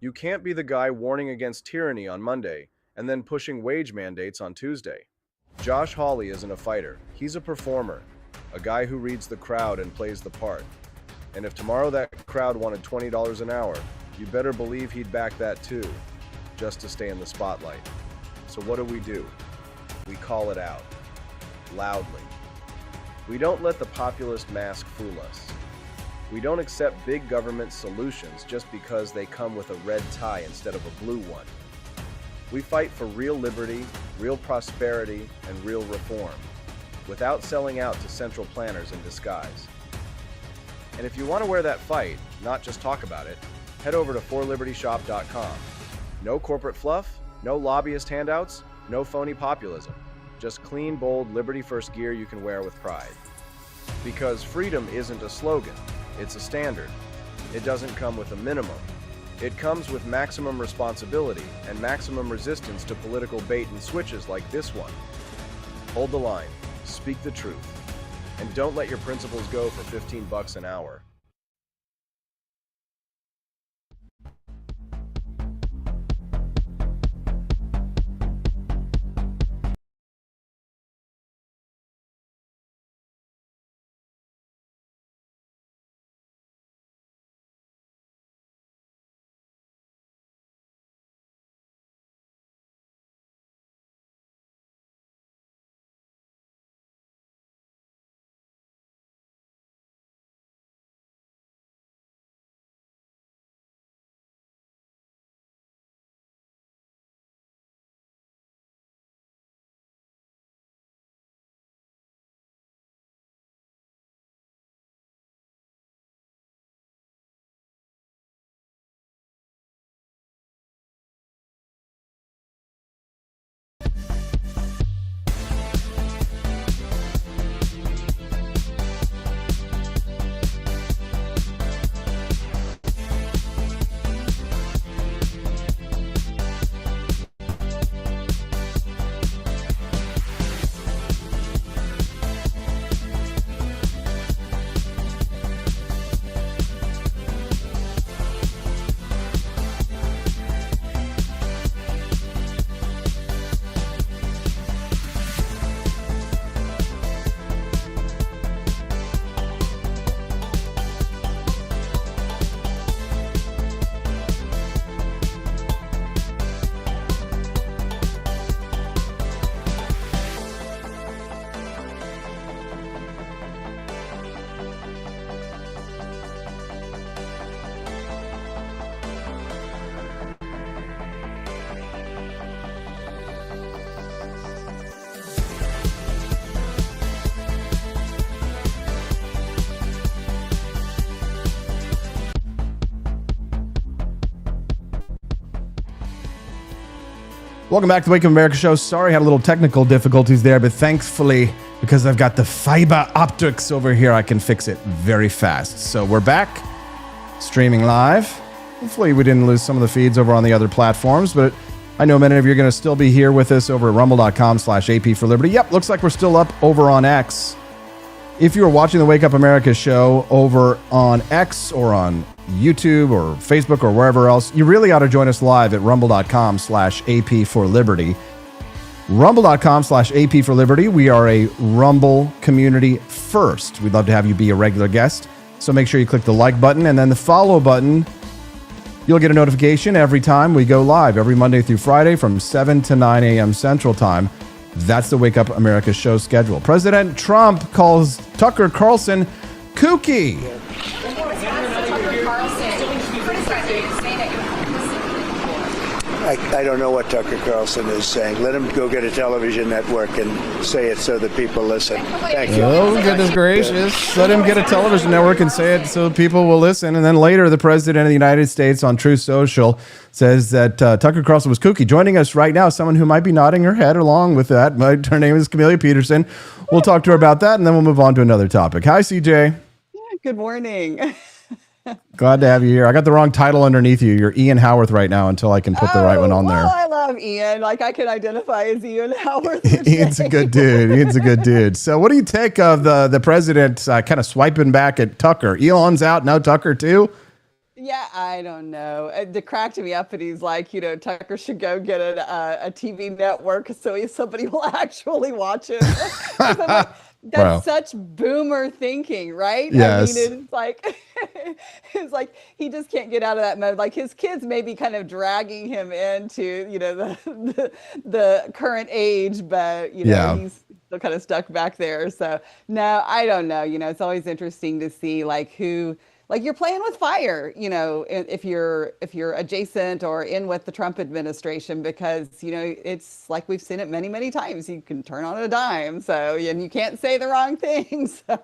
You can't be the guy warning against tyranny on Monday and then pushing wage mandates on Tuesday. Josh Hawley isn't a fighter. He's a performer, a guy who reads the crowd and plays the part. And if tomorrow that crowd wanted $20 an hour, you better believe he'd back that too, just to stay in the spotlight. So what do? We call it out, loudly. We don't let the populist mask fool us. We don't accept big government solutions just because they come with a red tie instead of a blue one. We fight for real liberty, real prosperity, and real reform, without selling out to central planners in disguise. And if you want to wear that fight, not just talk about it, head over to forlibertyshop.com. No corporate fluff, no lobbyist handouts, no phony populism. Just clean, bold, liberty-first gear you can wear with pride. Because freedom isn't a slogan, it's a standard. It doesn't come with a minimum. It comes with maximum responsibility and maximum resistance to political bait and switches like this one. Hold the line, speak the truth, and don't let your principles go for $15 an hour. Welcome back to the Wake Up America show. Sorry, I had a little technical difficulties there, but thankfully, because I've got the fiber optics over here, I can fix it very fast. So we're back, streaming live. Hopefully we didn't lose some of the feeds over on the other platforms, but I know many of you are going to still be here with us over at rumble.com/AP for Liberty. Yep, looks like we're still up over on X. If you are watching the Wake Up America show over on X or on YouTube or Facebook or wherever else, you really ought to join us live at rumble.com/AP for Liberty. Rumble.com/AP for Liberty. We are a Rumble community first. We'd love to have you be a regular guest. So make sure you click the like button and then the follow button. You'll get a notification every time we go live, every Monday through Friday from 7 to 9 a.m. Central Time. That's the Wake Up America show schedule. President Trump calls Tucker Carlson kooky. I don't know what Tucker Carlson is saying. Let him go get a television network and say it so that people listen. Thank you. Oh, goodness gracious. Let him get a television network and say it so people will listen. And then later, the president of the United States on Truth Social says that Tucker Carlson was kooky. Joining us right now, someone who might be nodding her head along with that. Her name is Camelia Peterson. We'll talk to her about that, and then we'll move on to another topic. Hi, CJ. Good morning. Glad to have you here. I got the wrong title underneath you. You're Ian Howarth right now until I can put the right one on there. I love Ian. Like, I can identify as Ian Howarth. Ian's a good dude. Ian's a good dude. So what do you take of the president kind of swiping back at Tucker? Elon's out, now Tucker too? Yeah, I don't know. It cracked me up, and he's like, Tucker should go get a TV network so somebody will actually watch it. That's such boomer thinking, right? Yes. I mean, it's like he just can't get out of that mode. Like, his kids may be kind of dragging him into, the current age, but he's still kind of stuck back there. So no, I don't know. It's always interesting to see who. Like, you're playing with fire, if you're adjacent or in with the Trump administration, because, it's like we've seen it many, many times. You can turn on a dime, and you can't say the wrong thing. So.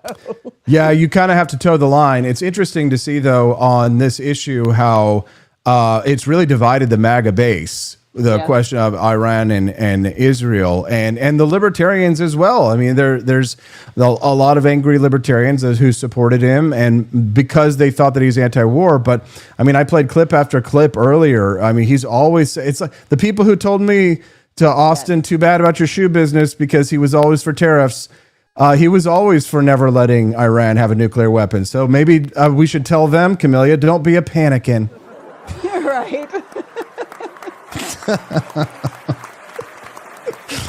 Yeah, you kind of have to toe the line. It's interesting to see, though, on this issue how it's really divided the MAGA base. The question of Iran and Israel and the libertarians as well. I mean, there's a lot of angry libertarians who supported him, and because they thought that he's anti-war. But I mean, I played clip after clip earlier. I mean, he's always, it's like the people who told me to Austin, too bad about your shoe business because he was always for tariffs. He was always for never letting Iran have a nuclear weapon. So maybe we should tell them, Camelia, don't be a panikin. You're right.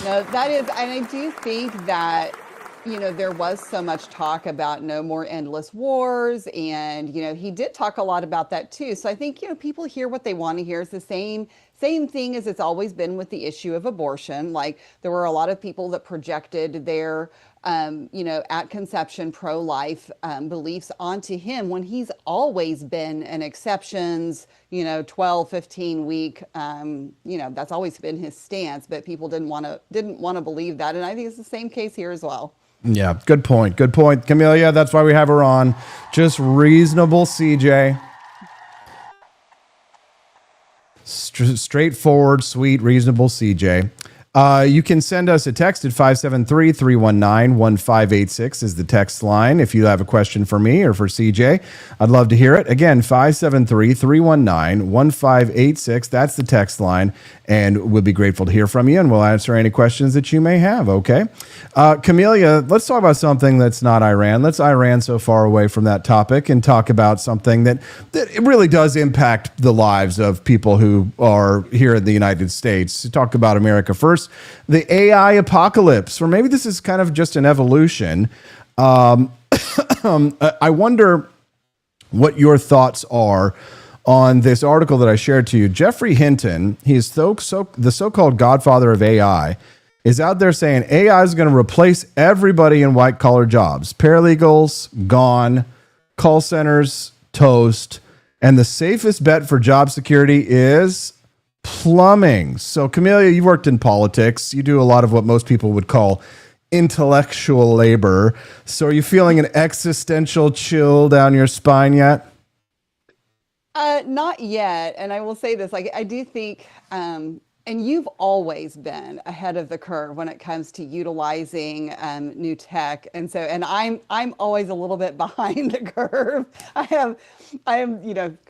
No, that is, and I do think that, there was so much talk about no more endless wars, and, he did talk a lot about that too. So I think, people hear what they want to hear. It's the same thing as it's always been with the issue of abortion. Like, there were a lot of people that projected their at conception pro-life beliefs onto him when he's always been an exceptions, 12, 15 week, that's always been his stance, but people didn't want to believe that. And I think it's the same case here as well. Yeah, good point. Good point, Camelia. That's why we have her on. Just reasonable CJ. Straightforward, sweet, reasonable CJ. You can send us a text at 573-319-1586 is the text line. If you have a question for me or for CJ, I'd love to hear it. Again, 573-319-1586. That's the text line, and we'll be grateful to hear from you, and we'll answer any questions that you may have, okay? Camelia, let's talk about something that's not Iran. Let's Iran so far away from that topic and talk about something that it really does impact the lives of people who are here in the United States. Talk about America first. The AI apocalypse, or maybe this is kind of just an evolution. I wonder what your thoughts are on this article that I shared to you. Jeffrey Hinton, he's the so-called godfather of AI, is out there saying AI is going to replace everybody in white-collar jobs. Paralegals, gone. Call centers, toast. And the safest bet for job security is plumbing. So, Camelia, you worked in politics. You do a lot of what most people would call intellectual labor. So are you feeling an existential chill down your spine yet? Not yet. And I will say this, I do think, and you've always been ahead of the curve when it comes to utilizing new tech. And so, and I'm always a little bit behind the curve. I am,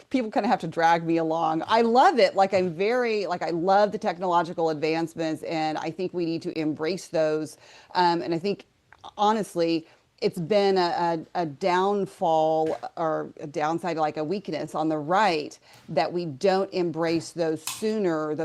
people kind of have to drag me along. I love it. I love the technological advancements, and I think we need to embrace those. And I think, honestly, it's been a downfall or a downside, like a weakness on the right, that we don't embrace those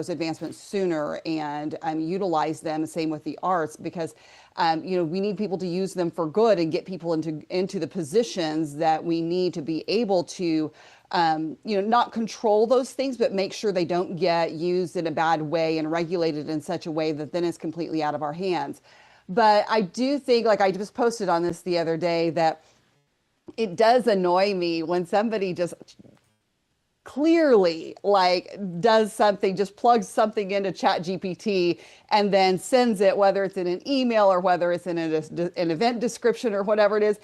advancements sooner, and utilize them. Same with the arts, because we need people to use them for good and get people into the positions that we need to be able to not control those things, but make sure they don't get used in a bad way and regulated in such a way that then it's completely out of our hands. But I do think, I just posted on this the other day, that it does annoy me when somebody just clearly like does something, just plugs something into ChatGPT and then sends it, whether it's in an email or whether it's in an event description or whatever it is.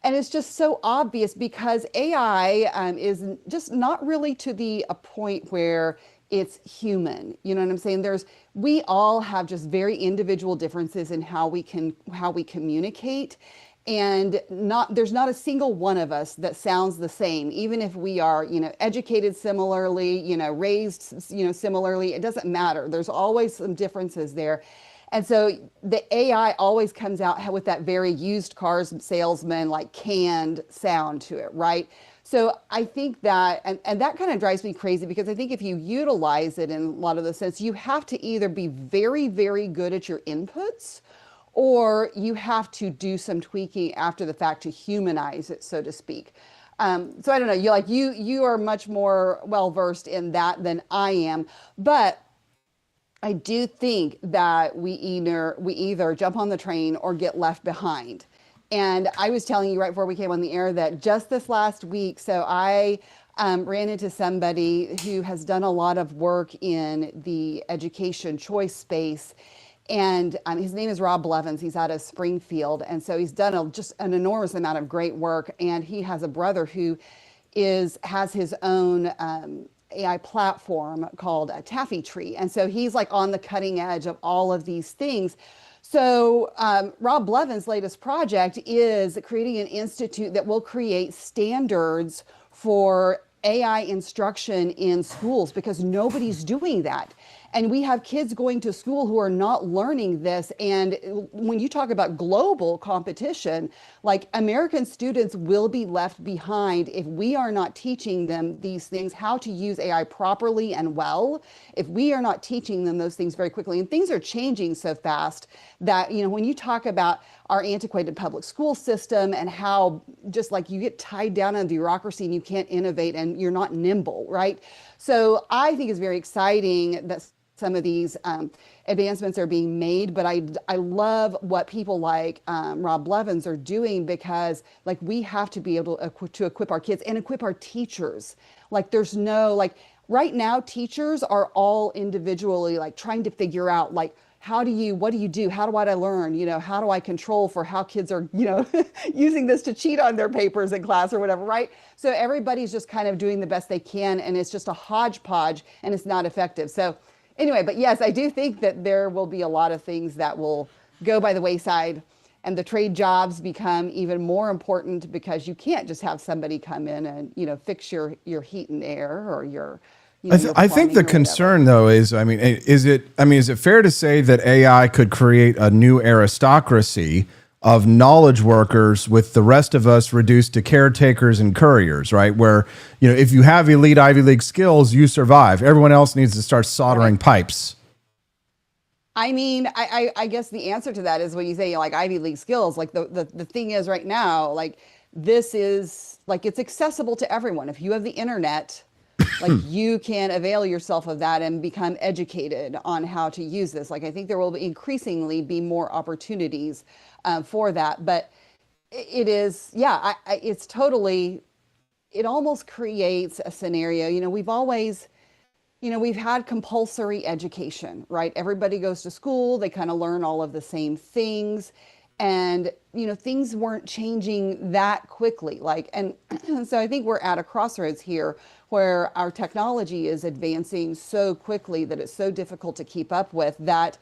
And it's just so obvious because AI is just not really to a point where it's human. You know what I'm saying? We all have just very individual differences in how we communicate. And there's not a single one of us that sounds the same, even if we are, educated similarly, raised, similarly. It doesn't matter. There's always some differences there. And so the AI always comes out with that very used cars salesman, like canned sound to it, right? So I think that, and that kind of drives me crazy because I think if you utilize it in a lot of the sense, you have to either be very, very good at your inputs, or you have to do some tweaking after the fact to humanize it, so to speak. So I don't know. You are much more well versed in that than I am, but I do think that we either jump on the train or get left behind. And I was telling you right before we came on the air that just this last week, so I ran into somebody who has done a lot of work in the education choice space. And his name is Rob Blevins. He's out of Springfield. And so he's done just an enormous amount of great work. And he has a brother who has his own AI platform called Taffy Tree. And so he's like on the cutting edge of all of these things. So Rob Blevins' latest project is creating an institute that will create standards for AI instruction in schools because nobody's doing that. And we have kids going to school who are not learning this. And when you talk about global competition, like American students will be left behind if we are not teaching them these things, how to use AI properly and well, if we are not teaching them those things very quickly. And things are changing so fast that, when you talk about our antiquated public school system and how just like you get tied down in bureaucracy and you can't innovate and you're not nimble, right? So I think it's very exciting that some of these advancements are being made, but I love what people like Rob Blevins are doing because like we have to be able to equip our kids and equip our teachers. Like there's right now teachers are all individually like trying to figure out like what do you do? How do I learn? How do I control for how kids are, using this to cheat on their papers in class or whatever, right? So everybody's just kind of doing the best they can and it's just a hodgepodge and it's not effective. So anyway, but yes, I do think that there will be a lot of things that will go by the wayside and the trade jobs become even more important because you can't just have somebody come in and, fix your heat and air or your, I think the concern though is it fair to say that AI could create a new aristocracy of knowledge workers with the rest of us reduced to caretakers and couriers, right? Where, if you have elite Ivy League skills, you survive. Everyone else needs to start soldering pipes. I guess the answer to that is when you say like Ivy League skills, like the thing is right now, like this is like, it's accessible to everyone. If you have the internet, like you can avail yourself of that and become educated on how to use this. Like I think there will increasingly be more opportunities for that, but it is, it's totally, it almost creates a scenario. We've had compulsory education, right? Everybody goes to school, they kind of learn all of the same things. And, things weren't changing that quickly. And so I think we're at a crossroads here where our technology is advancing so quickly that it's so difficult to keep up with that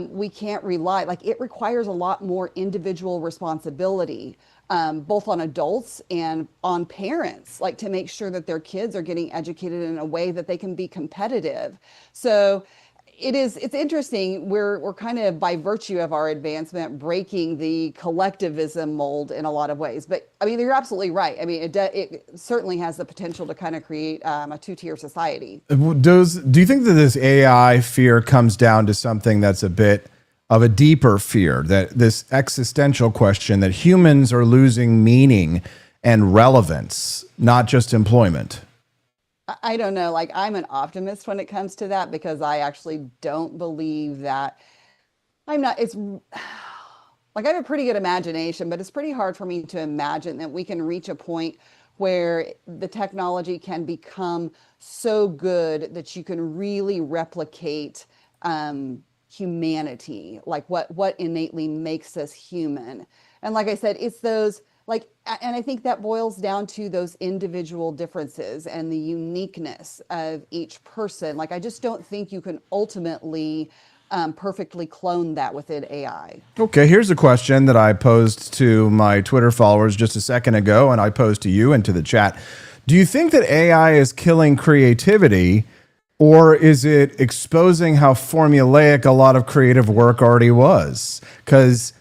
we can't rely, it requires a lot more individual responsibility, both on adults and on parents, to make sure that their kids are getting educated in a way that they can be competitive. So it's interesting. We're kind of, by virtue of our advancement, breaking the collectivism mold in a lot of ways. But you're absolutely right. It certainly has the potential to kind of create a two-tier society. Do you think that this AI fear comes down to something that's a bit of a deeper fear, that this existential question that humans are losing meaning and relevance, not just employment? I don't know. I'm an optimist when it comes to that because I actually don't believe that I have a pretty good imagination, but it's pretty hard for me to imagine that we can reach a point where the technology can become so good that you can really replicate humanity, like what innately makes us human. And like I said, it's those like, and I think that boils down to those individual differences and the uniqueness of each person. Like, I just don't think you can ultimately perfectly clone that within AI. Okay, here's a question that I posed to my Twitter followers just a second ago, and I posed to you and to the chat. Do you think that AI is killing creativity, or is it exposing how formulaic a lot of creative work already was? Because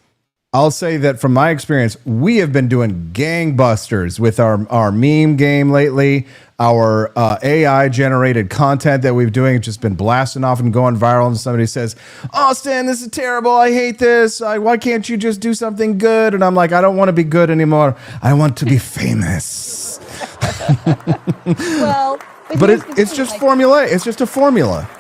I'll say that from my experience, we have been doing gangbusters with our meme game lately. Our AI-generated content that we've doing has just been blasting off and going viral. And somebody says, "Austin, this is terrible. I hate this. Why can't you just do something good?" And I'm like, I don't want to be good anymore. I want to be famous. Well, but it's just formula. It's just a formula.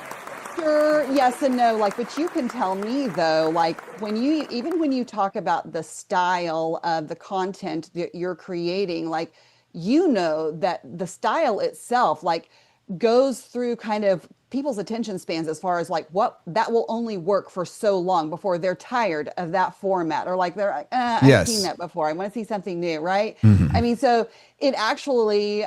Sure, yes and no. Like, but you can tell me though, like when you talk about the style of the content that you're creating, like, you know that the style itself, like, goes through kind of people's attention spans as far as like what that will only work for so long before they're tired of that format, or like they're like, I've seen that before. I want to see something new, right? Mm-hmm. I mean, so it actually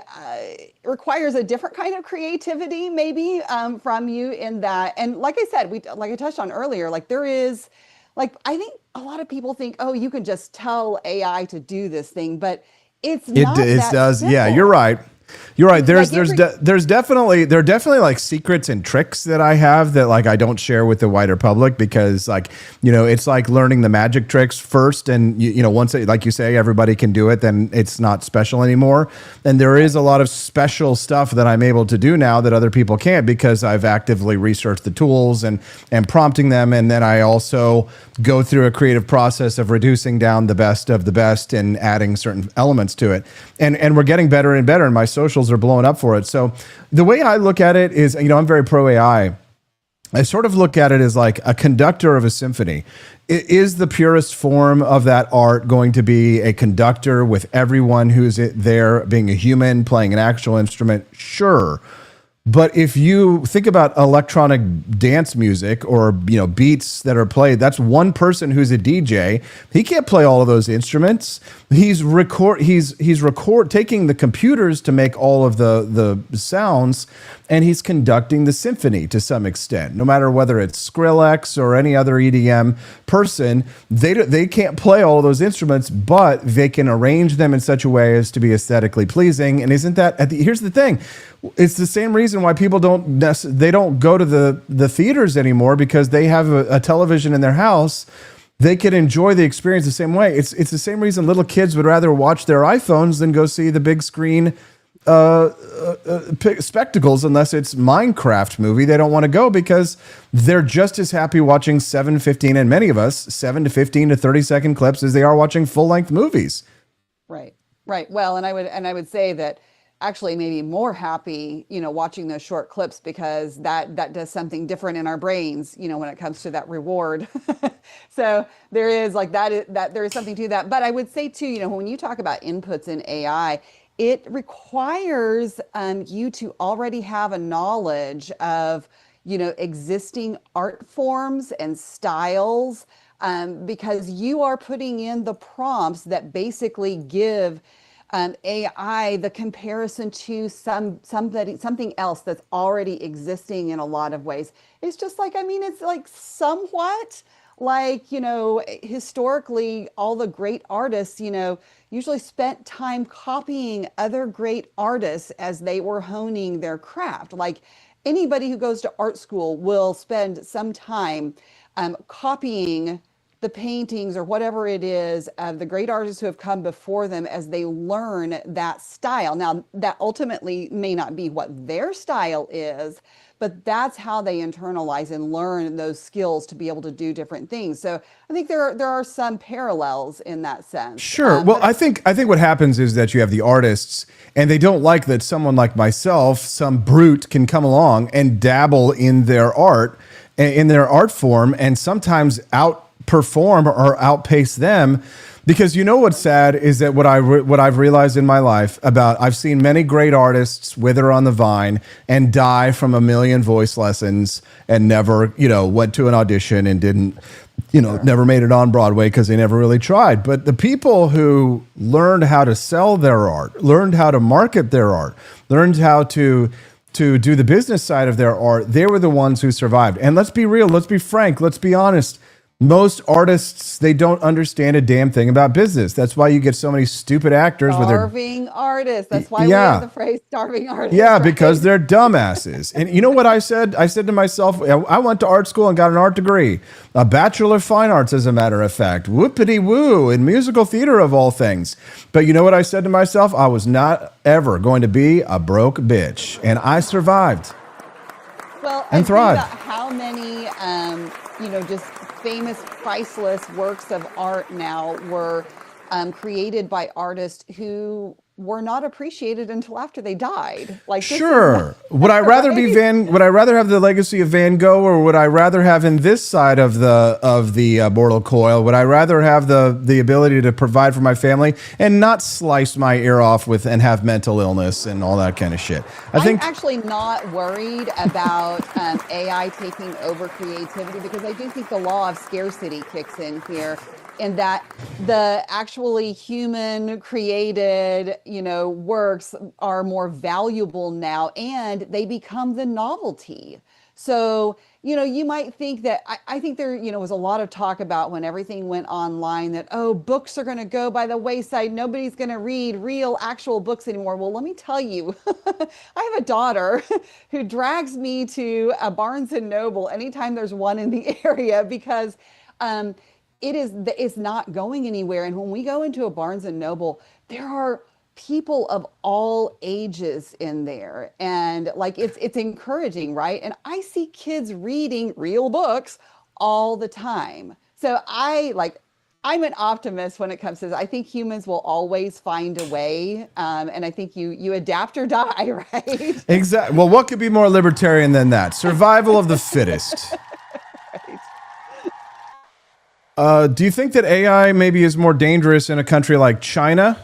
requires a different kind of creativity, maybe from you in that. And like I said, like I touched on earlier, like there is, like, I think a lot of people think, oh, you can just tell AI to do this thing, but it's not that simple. Yeah, you're right. You're right. There are definitely like secrets and tricks that I have that like I don't share with the wider public, because like, you know, it's like learning the magic tricks first, and you know, once like you say everybody can do it, then it's not special anymore. And there is a lot of special stuff that I'm able to do now that other people can't, because I've actively researched the tools and prompting them, and then I also go through a creative process of reducing down the best of the best and adding certain elements to it. And we're getting better and better, and my socials are blowing up for it. So the way I look at it is, you know, I'm very pro AI. I sort of look at it as like a conductor of a symphony. Is the purest form of that art going to be a conductor with everyone who's there being a human playing an actual instrument? Sure. But if you think about electronic dance music, or, you know, beats that are played, that's one person who's a DJ. He can't play all of those instruments. He's taking the computers to make all of the sounds, and he's conducting the symphony to some extent. No matter whether it's Skrillex or any other EDM person, they can't play all of those instruments, but they can arrange them in such a way as to be aesthetically pleasing. And isn't that here's the thing? It's the same reason why people don't go to the theaters anymore, because they have a television in their house. They can enjoy the experience the same way. It's the same reason little kids would rather watch their iPhones than go see the big screen spectacles, unless it's Minecraft movie. They don't want to go because they're just as happy watching 7 to 15 to 30-second clips as they are watching full-length movies. Right. Well, and I would say that actually maybe more happy, you know, watching those short clips, because that does something different in our brains, you know, when it comes to that reward. So there is like that there is something to that. But I would say too, you know, when you talk about inputs in AI, it requires you to already have a knowledge of, you know, existing art forms and styles, because you are putting in the prompts that basically give AI the comparison to something else that's already existing in a lot of ways. It's just like, I mean, it's like somewhat like, you know, historically, all the great artists, you know, usually spent time copying other great artists as they were honing their craft. Like, anybody who goes to art school will spend some time copying the paintings or whatever it is of the great artists who have come before them as they learn that style. Now, that ultimately may not be what their style is, but that's how they internalize and learn those skills to be able to do different things. So I think there are some parallels in that sense. Sure. Well, I think what happens is that you have the artists, and they don't like that someone like myself, some brute, can come along and dabble in their art form, and sometimes out outperform or outpace them. Because you know what's sad is that what I've realized in my life about I've seen many great artists wither on the vine and die from a million voice lessons and never, went to an audition and didn't, never made it on Broadway because they never really tried. But the people who learned how to sell their art, learned how to market their art, learned how to do the business side of their art, they were the ones who survived. And let's be real, let's be frank, let's be honest. Most artists, they don't understand a damn thing about business. That's why you get so many stupid actors with their starving artists. That's why we have the phrase starving artists. Yeah, right? Because they're dumbasses. And you know what I said? I said to myself, I went to art school and got an art degree, a Bachelor of Fine Arts, as a matter of fact, whoopity woo, in musical theater of all things. But you know what I said to myself? I was not ever going to be a broke bitch, and I survived. Well, and thrived. How many, just famous priceless works of art now were created by artists who were not appreciated until after they died. Like, sure. Would I rather right? Would I rather have the legacy of Van Gogh, or would I rather have in this side of the mortal coil? Would I rather have the ability to provide for my family and not slice my ear off and have mental illness and all that kind of shit? I'm actually not worried about AI taking over creativity, because I do think the law of scarcity kicks in here. And that the actually human created, works are more valuable now, and they become the novelty. So, you might think that, I think there, was a lot of talk about when everything went online that, books are going to go by the wayside. Nobody's going to read real, actual books anymore. Well, let me tell you, I have a daughter who drags me to a Barnes and Noble anytime there's one in the area, because, it's not going anywhere. And when we go into a Barnes and Noble, there are people of all ages in there. And like, it's encouraging, right? And I see kids reading real books all the time. So I'm an optimist when it comes to this. I think humans will always find a way. And I think you adapt or die, right? Exactly. Well, what could be more libertarian than that? Survival of the fittest. Do you think that AI maybe is more dangerous in a country like China?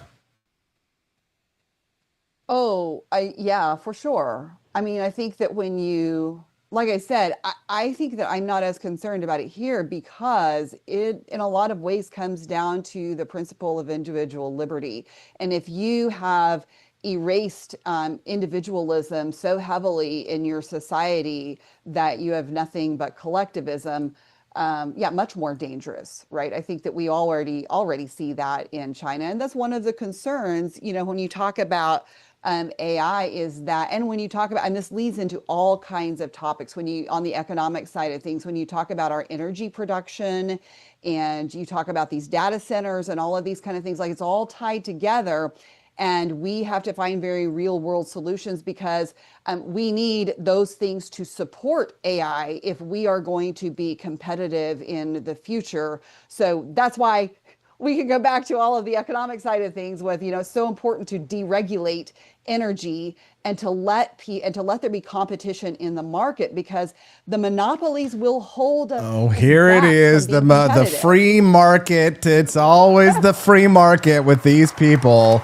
Yeah, for sure. I mean, I think that like I said, I think that I'm not as concerned about it here, because it, in a lot of ways, comes down to the principle of individual liberty. And if you have erased individualism so heavily in your society that you have nothing but collectivism, much more dangerous, right? I think that we already see that in China. And that's one of the concerns, when you talk about AI, is that, and when you talk about, and this leads into all kinds of topics, on the economic side of things, when you talk about our energy production and you talk about these data centers and all of these kind of things, like, it's all tied together. And we have to find very real world solutions, because we need those things to support AI if we are going to be competitive in the future. So that's why we can go back to all of the economic side of things with, it's so important to deregulate energy and to let there be competition in the market, because the monopolies will hold us. Oh, here it is, the free market. It's always the free market with these people.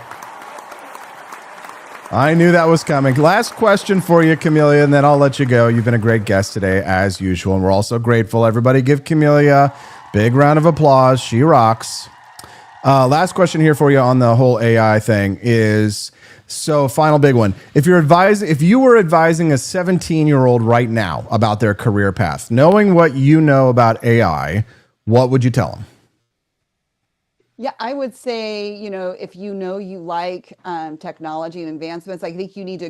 I knew that was coming. Last question for you, Camellia, and then I'll let you go. You've been a great guest today, as usual, and we're also grateful. Everybody give Camellia a big round of applause. She rocks. Last question here for you on the whole AI thing is, so final big one. If you were advising a 17-year-old right now about their career path, knowing what you know about AI, what would you tell them? Yeah, I would say, if you like technology and advancements, I think you need to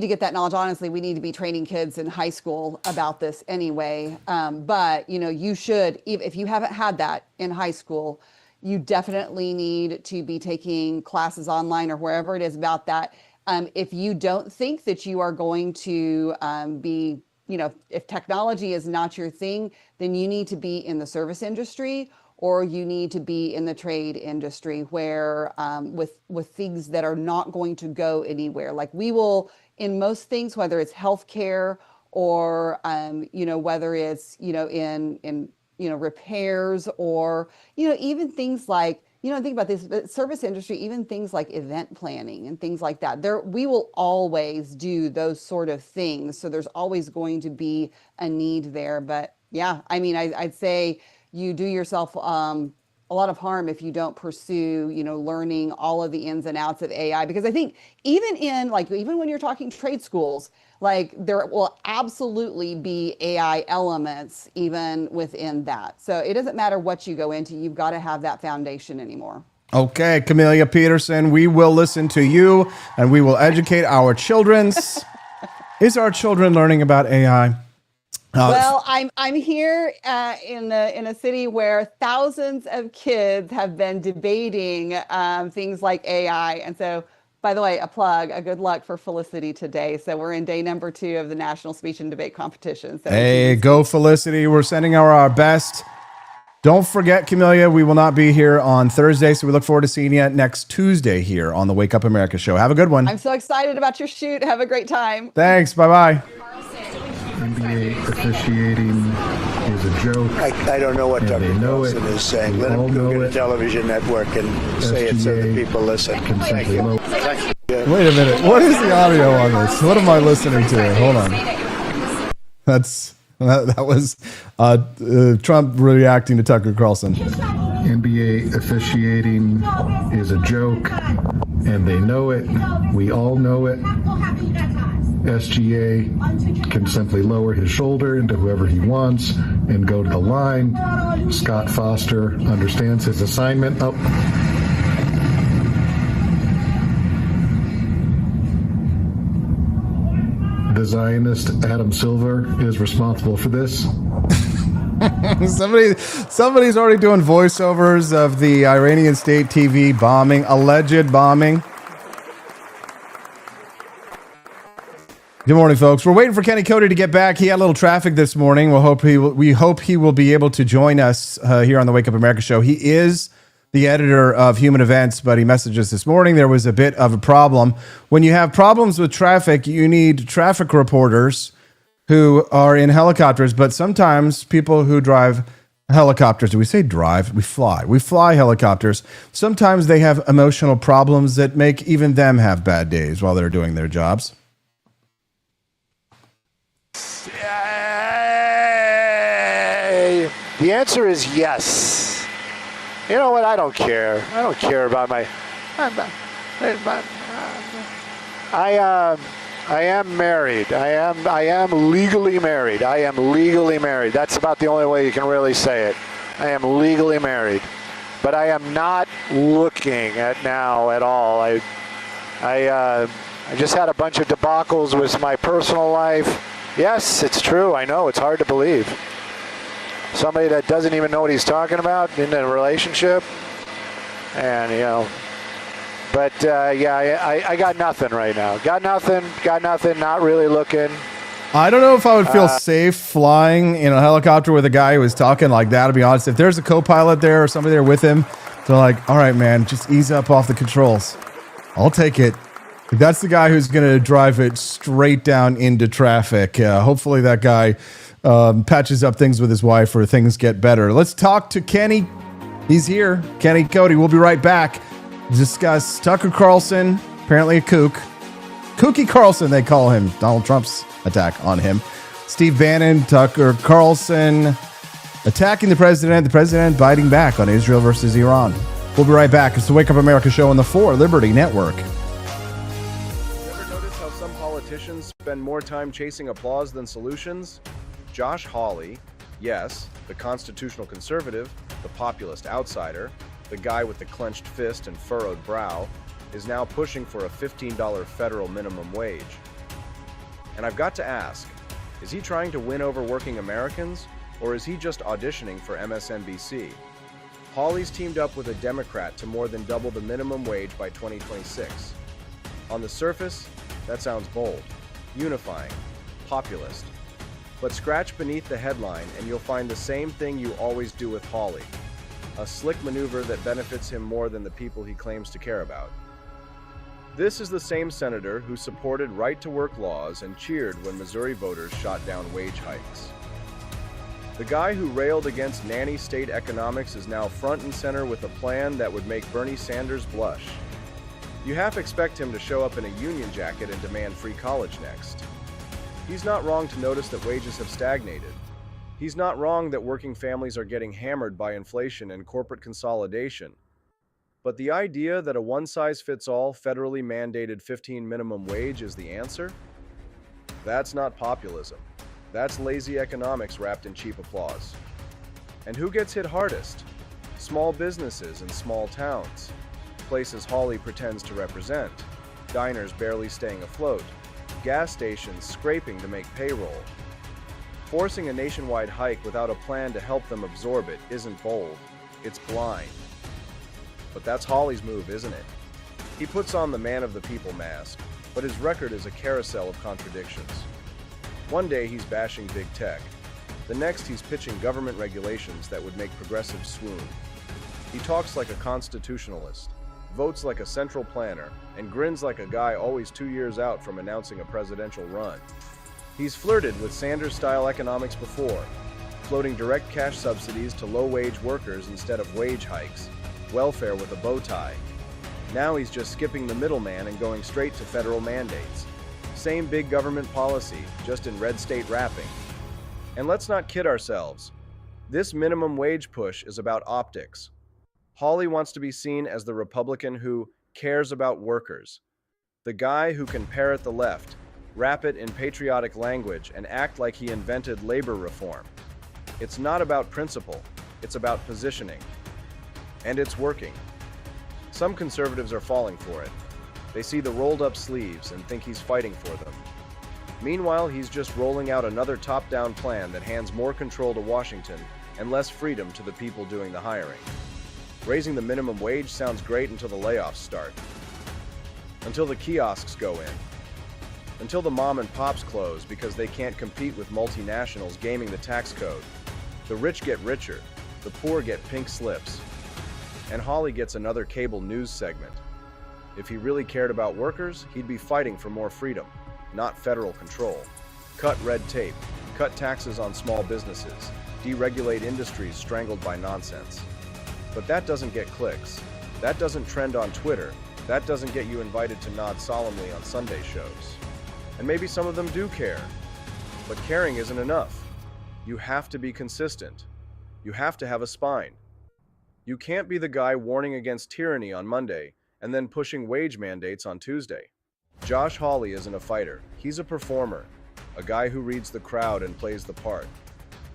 get that knowledge. Honestly, we need to be training kids in high school about this anyway. But, you should, if you haven't had that in high school, you definitely need to be taking classes online or wherever it is about that. If you don't think that you are going to be, if technology is not your thing, then you need to be in the service industry, or you need to be in the trade industry where with things that are not going to go anywhere. Like, we will, in most things, whether it's healthcare or whether it's in repairs or, even things like, think about this, but service industry, even things like event planning and things like that. We will always do those sort of things. So there's always going to be a need there. But yeah, I mean, I'd say you do yourself a lot of harm if you don't pursue, learning all of the ins and outs of AI, because I think even when you're talking trade schools, there will absolutely be AI elements even within that. So it doesn't matter what you go into, you've got to have that foundation anymore. Okay, Camelia Peterson, we will listen to you and we will educate our children. Is our children learning about AI? Well, I'm here in a city where thousands of kids have been debating things like AI, and so, by the way, a good luck for Felicity today. So we're in day number 2 of the National Speech and Debate Competition. So hey, go Felicity! We're sending our best. Don't forget, Camelia, we will not be here on Thursday, so we look forward to seeing you next Tuesday here on the Wake Up America show. Have a good one. I'm so excited about your shoot. Have a great time. Thanks. Bye-bye. NBA officiating is a joke. I don't know what Tucker Carlson is saying. Let him go get a television network and say it so that people listen. Thank you. Wait a minute. What is the audio on this? What am I listening to? Hold on. That was Trump reacting to Tucker Carlson. NBA officiating is a joke, and they know it. We all know it. SGA can simply lower his shoulder into whoever he wants and go to the line. Scott Foster understands his assignment. The Zionist Adam Silver is responsible for this. Somebody's already doing voiceovers of the Iranian state TV bombing, alleged bombing. Good morning, folks. We're waiting for Kenny Cody to get back. He had a little traffic this morning. We hope he will be able to join us here on the Wake Up America show. He is the editor of Human Events, but he messaged us this morning. There was a bit of a problem. When you have problems with traffic, you need traffic reporters who are in helicopters, but sometimes people who drive helicopters, do we say drive? We fly helicopters. Sometimes they have emotional problems that make even them have bad days while they're doing their jobs. The answer is yes. You know what? I don't care. I don't care about my. I am married. I am legally married. I am legally married. That's about the only way you can really say it. I am legally married, but I am not looking at now at all. I just had a bunch of debacles with my personal life. Yes, it's true. I know it's hard to believe. Somebody that doesn't even know what he's talking about in a relationship, and but I got nothing right now. Got nothing. Not really looking. I don't know if I would feel safe flying in a helicopter with a guy who is talking like that, to be honest. If there's a co-pilot there or somebody there with him, they're like, all right, man, just ease up off the controls. I'll take it. That's the guy who's going to drive it straight down into traffic. Hopefully that guy patches up things with his wife or things get better. Let's talk to Kenny. He's here. Kenny Cody. We'll be right back. Discuss Tucker Carlson, apparently a kook. Kooky Carlson, they call him. Donald Trump's attack on him. Steve Bannon, Tucker Carlson attacking the president biting back on Israel versus Iran. We'll be right back. It's the Wake Up America show on the 4 Liberty Network. Ever notice how some politicians spend more time chasing applause than solutions? Josh Hawley, yes, the constitutional conservative, the populist outsider, the guy with the clenched fist and furrowed brow, is now pushing for a $15 federal minimum wage. And I've got to ask, is he trying to win over working Americans, or is he just auditioning for MSNBC? Hawley's teamed up with a Democrat to more than double the minimum wage by 2026. On the surface, that sounds bold, unifying, populist. But scratch beneath the headline and you'll find the same thing you always do with Hawley. A slick maneuver that benefits him more than the people he claims to care about. This is the same senator who supported right-to-work laws and cheered when Missouri voters shot down wage hikes. The guy who railed against nanny state economics is now front and center with a plan that would make Bernie Sanders blush. You half expect him to show up in a union jacket and demand free college next. He's not wrong to notice that wages have stagnated. He's not wrong that working families are getting hammered by inflation and corporate consolidation. But the idea that a one-size-fits-all federally mandated 15 minimum wage is the answer? That's not populism. That's lazy economics wrapped in cheap applause. And who gets hit hardest? Small businesses in small towns. Places Hawley pretends to represent. Diners barely staying afloat. Gas stations scraping to make payroll. Forcing a nationwide hike without a plan to help them absorb it isn't bold, it's blind. But that's Hawley's move, isn't it? He puts on the man of the people mask, but his record is a carousel of contradictions. One day he's bashing big tech. The next he's pitching government regulations that would make progressives swoon. He talks like a constitutionalist, votes like a central planner, and grins like a guy always 2 years out from announcing a presidential run. He's flirted with Sanders-style economics before, floating direct cash subsidies to low-wage workers instead of wage hikes, welfare with a bow tie. Now he's just skipping the middleman and going straight to federal mandates. Same big government policy, just in red state wrapping. And let's not kid ourselves. This minimum wage push is about optics. Hawley wants to be seen as the Republican who cares about workers. The guy who can parrot the left, wrap it in patriotic language, and act like he invented labor reform. It's not about principle, it's about positioning. And it's working. Some conservatives are falling for it. They see the rolled up sleeves and think he's fighting for them. Meanwhile, he's just rolling out another top-down plan that hands more control to Washington and less freedom to the people doing the hiring. Raising the minimum wage sounds great until the layoffs start. Until the kiosks go in. Until the mom and pops close because they can't compete with multinationals gaming the tax code. The rich get richer, the poor get pink slips. And Hawley gets another cable news segment. If he really cared about workers, he'd be fighting for more freedom, not federal control. Cut red tape, cut taxes on small businesses, deregulate industries strangled by nonsense. But that doesn't get clicks. That doesn't trend on Twitter. That doesn't get you invited to nod solemnly on Sunday shows. And maybe some of them do care. But caring isn't enough. You have to be consistent. You have to have a spine. You can't be the guy warning against tyranny on Monday and then pushing wage mandates on Tuesday. Josh Hawley isn't a fighter. He's a performer, a guy who reads the crowd and plays the part.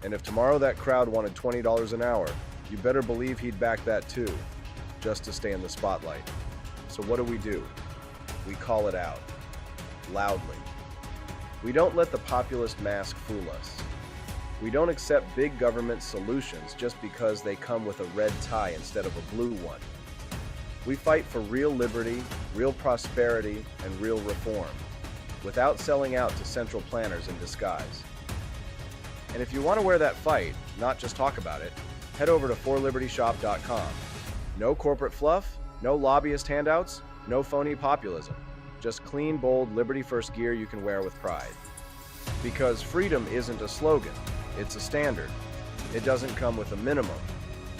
And if tomorrow that crowd wanted $20 an hour, you better believe he'd back that too, just to stay in the spotlight. So what do? We call it out, loudly. We don't let the populist mask fool us. We don't accept big government solutions just because they come with a red tie instead of a blue one. We fight for real liberty, real prosperity, and real reform, without selling out to central planners in disguise. And if you want to wear that fight, not just talk about it, head over to forlibertyshop.com. No corporate fluff, no lobbyist handouts, no phony populism. Just clean, bold, liberty-first gear you can wear with pride. Because freedom isn't a slogan, it's a standard. It doesn't come with a minimum.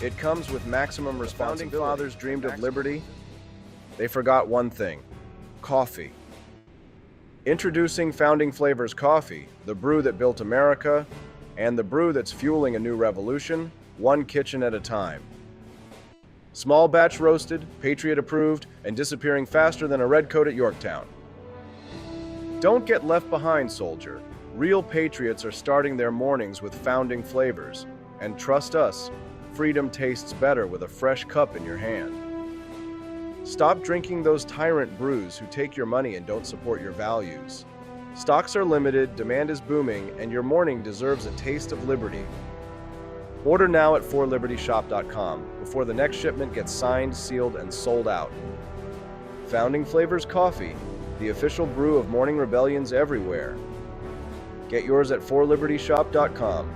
It comes with maximum responsibility. The Founding Fathers dreamed of liberty. They forgot one thing: coffee. Introducing Founding Flavors Coffee, the brew that built America, and the brew that's fueling a new revolution, one kitchen at a time. Small batch roasted, Patriot approved, and disappearing faster than a red coat at Yorktown. Don't get left behind, soldier. Real patriots are starting their mornings with Founding Flavors. And trust us, freedom tastes better with a fresh cup in your hand. Stop drinking those tyrant brews who take your money and don't support your values. Stocks are limited, demand is booming, and your morning deserves a taste of liberty. Order now at forlibertyshop.com before the next shipment gets signed, sealed, and sold out. Founding Flavors Coffee, the official brew of morning rebellions everywhere. Get yours at forlibertyshop.com.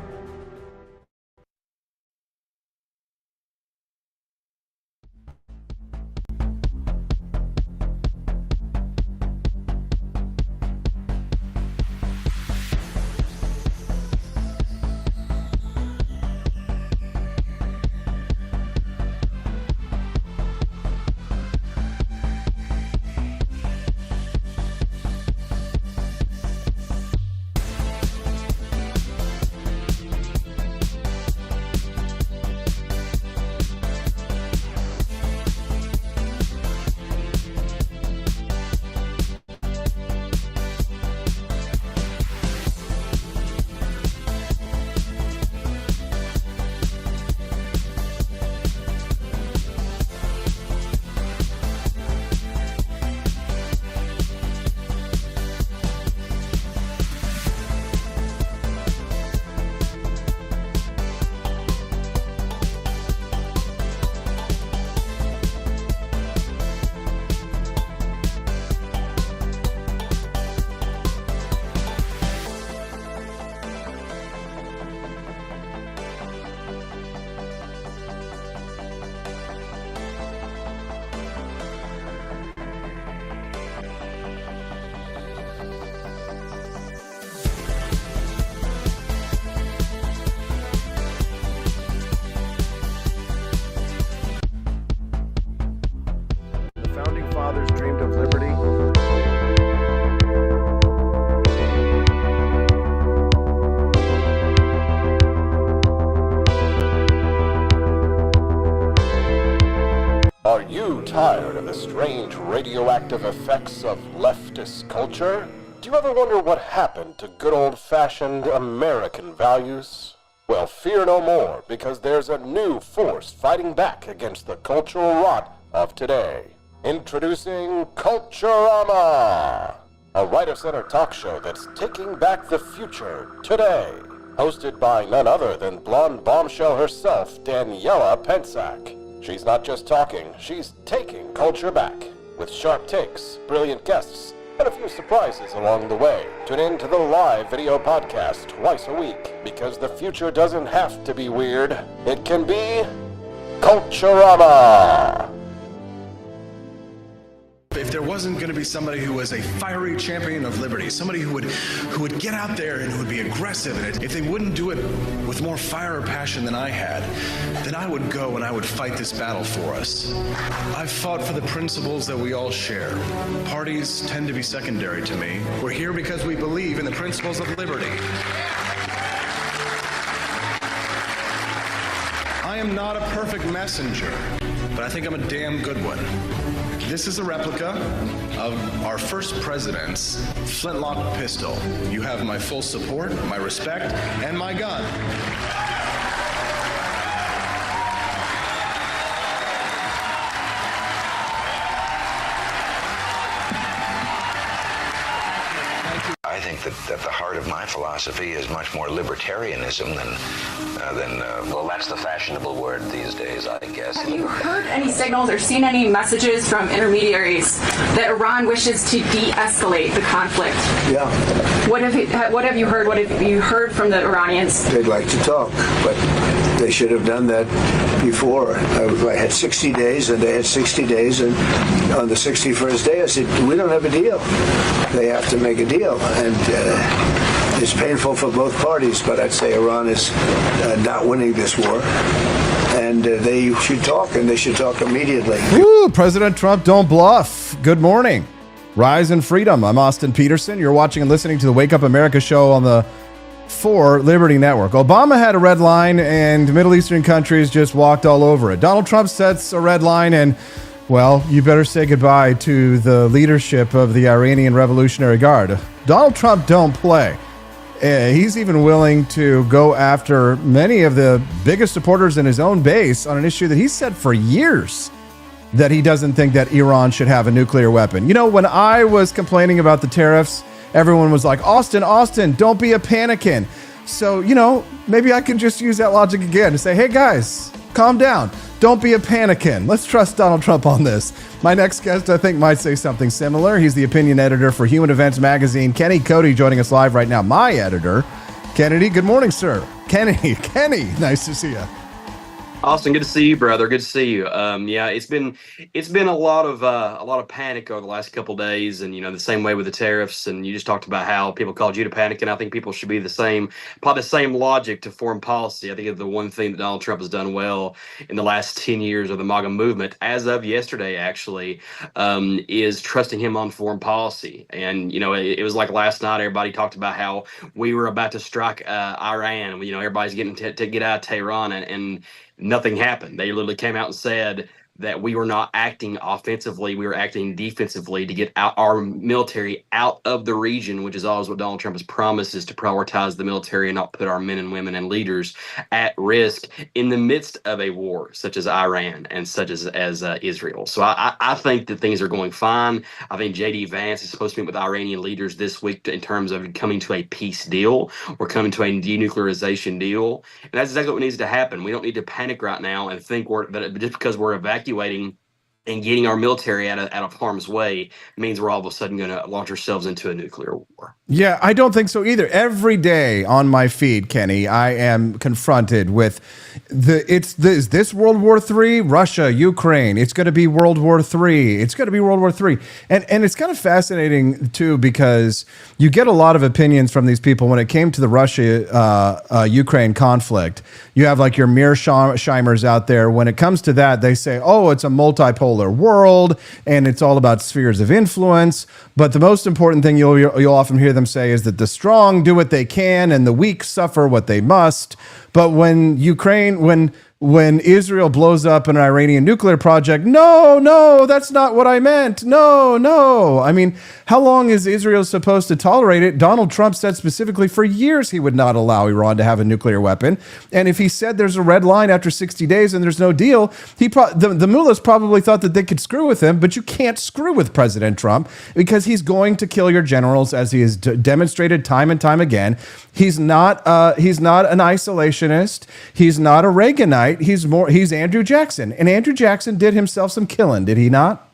you tired of the strange radioactive effects of leftist culture? Do you ever wonder what happened to good old-fashioned American values? Well, fear no more, because there's a new force fighting back against the cultural rot of today. Introducing Culturama, a right-of-center talk show that's taking back the future today. Hosted by none other than blonde bombshell herself, Daniela Pensack. She's not just talking, she's taking culture back. With sharp takes, brilliant guests, and a few surprises along the way. Tune in to the live video podcast twice a week, because the future doesn't have to be weird. It can be Culturama. If there wasn't going to be somebody who was a fiery champion of liberty, somebody who would get out there and who would be aggressive, and if they wouldn't do it with more fire or passion than I had, then I would go and I would fight this battle for us. I've fought for the principles that we all share. Parties tend to be secondary to me. We're here because we believe in the principles of liberty. I am not a perfect messenger, but I think I'm a damn good one. This is a replica of our first president's flintlock pistol. You have my full support, my respect, and my gun. I think that the heart of my philosophy is much more libertarianism than well, that's the fashionable word these days, I guess. Have you heard any signals or seen any messages from intermediaries that Iran wishes to de-escalate the conflict? Yeah. What have you heard? What have you heard from the Iranians? They'd like to talk, but they should have done that before. I had 60 days, and they had 60 days, and on the 61st day, I said, we don't have a deal. They have to make a deal, and it's painful for both parties, but I'd say Iran is not winning this war, and they should talk, and they should talk immediately. Woo, President Trump, don't bluff. Good morning. Rise and freedom. I'm Austin Peterson. You're watching and listening to the Wake Up America show on the 4 Liberty Network. Obama had a red line, and Middle Eastern countries just walked all over it. Donald Trump sets a red line, and well, you better say goodbye to the leadership of the Iranian Revolutionary Guard. Donald Trump don't play. He's even willing to go after many of the biggest supporters in his own base on an issue that he's said for years that he doesn't think that Iran should have a nuclear weapon. You know, when I was complaining about the tariffs, everyone was like, Austin, don't be a panicking. So, you know, maybe I can just use that logic again to say, hey guys, calm down. Don't be a panicking. Let's trust Donald Trump on this. My next guest, I think, might say something similar. He's the opinion editor for Human Events Magazine. Kenny Cody joining us live right now. My editor. Kennedy, good morning, sir. Kenny, nice to see you. Austin, good to see you, brother. Good to see you. Yeah, it's been a lot of panic over the last couple of days, and you know the same way with the tariffs. And you just talked about how people called you to panic, and I think people should be apply the same logic to foreign policy. I think the one thing that Donald Trump has done well in the last 10 years of the MAGA movement, as of yesterday, actually, is trusting him on foreign policy. And you know, it was like last night, everybody talked about how we were about to strike Iran. You know, everybody's getting to get out of Tehran, and nothing happened. They literally came out and said that we were not acting offensively, we were acting defensively to get our military out of the region, which is always what Donald Trump has promised, is to prioritize the military and not put our men and women and leaders at risk in the midst of a war such as Iran and such as Israel. So I think that things are going fine. I think J.D. Vance is supposed to meet with Iranian leaders this week in terms of coming to a peace deal. We're coming to a denuclearization deal. And that's exactly what needs to happen. We don't need to panic right now and think that just because we're evacuating and getting our military out of harm's way means we're all of a sudden going to launch ourselves into a nuclear war. Yeah, I don't think so either. Every day on my feed, Kenny, I am confronted with is this World War III? Russia, Ukraine. It's going to be World War III. It's going to be World War III. And it's kind of fascinating, too, because you get a lot of opinions from these people when it came to the Russia-Ukraine conflict. You have like your Mearshimers out there. When it comes to that, they say, oh, it's a multipolar world, and it's all about spheres of influence. But the most important thing you'll often hear them say is that the strong do what they can and the weak suffer what they must. But when when Israel blows up an Iranian nuclear project. No, that's not what I meant. No. I mean, how long is Israel supposed to tolerate it? Donald Trump said specifically for years he would not allow Iran to have a nuclear weapon. And if he said there's a red line after 60 days and there's no deal, the mullahs probably thought that they could screw with him, but you can't screw with President Trump because he's going to kill your generals, as he has demonstrated time and time again. He's not an isolationist. He's not a Reaganite. He's Andrew Jackson. And Andrew Jackson did himself some killing, did he not?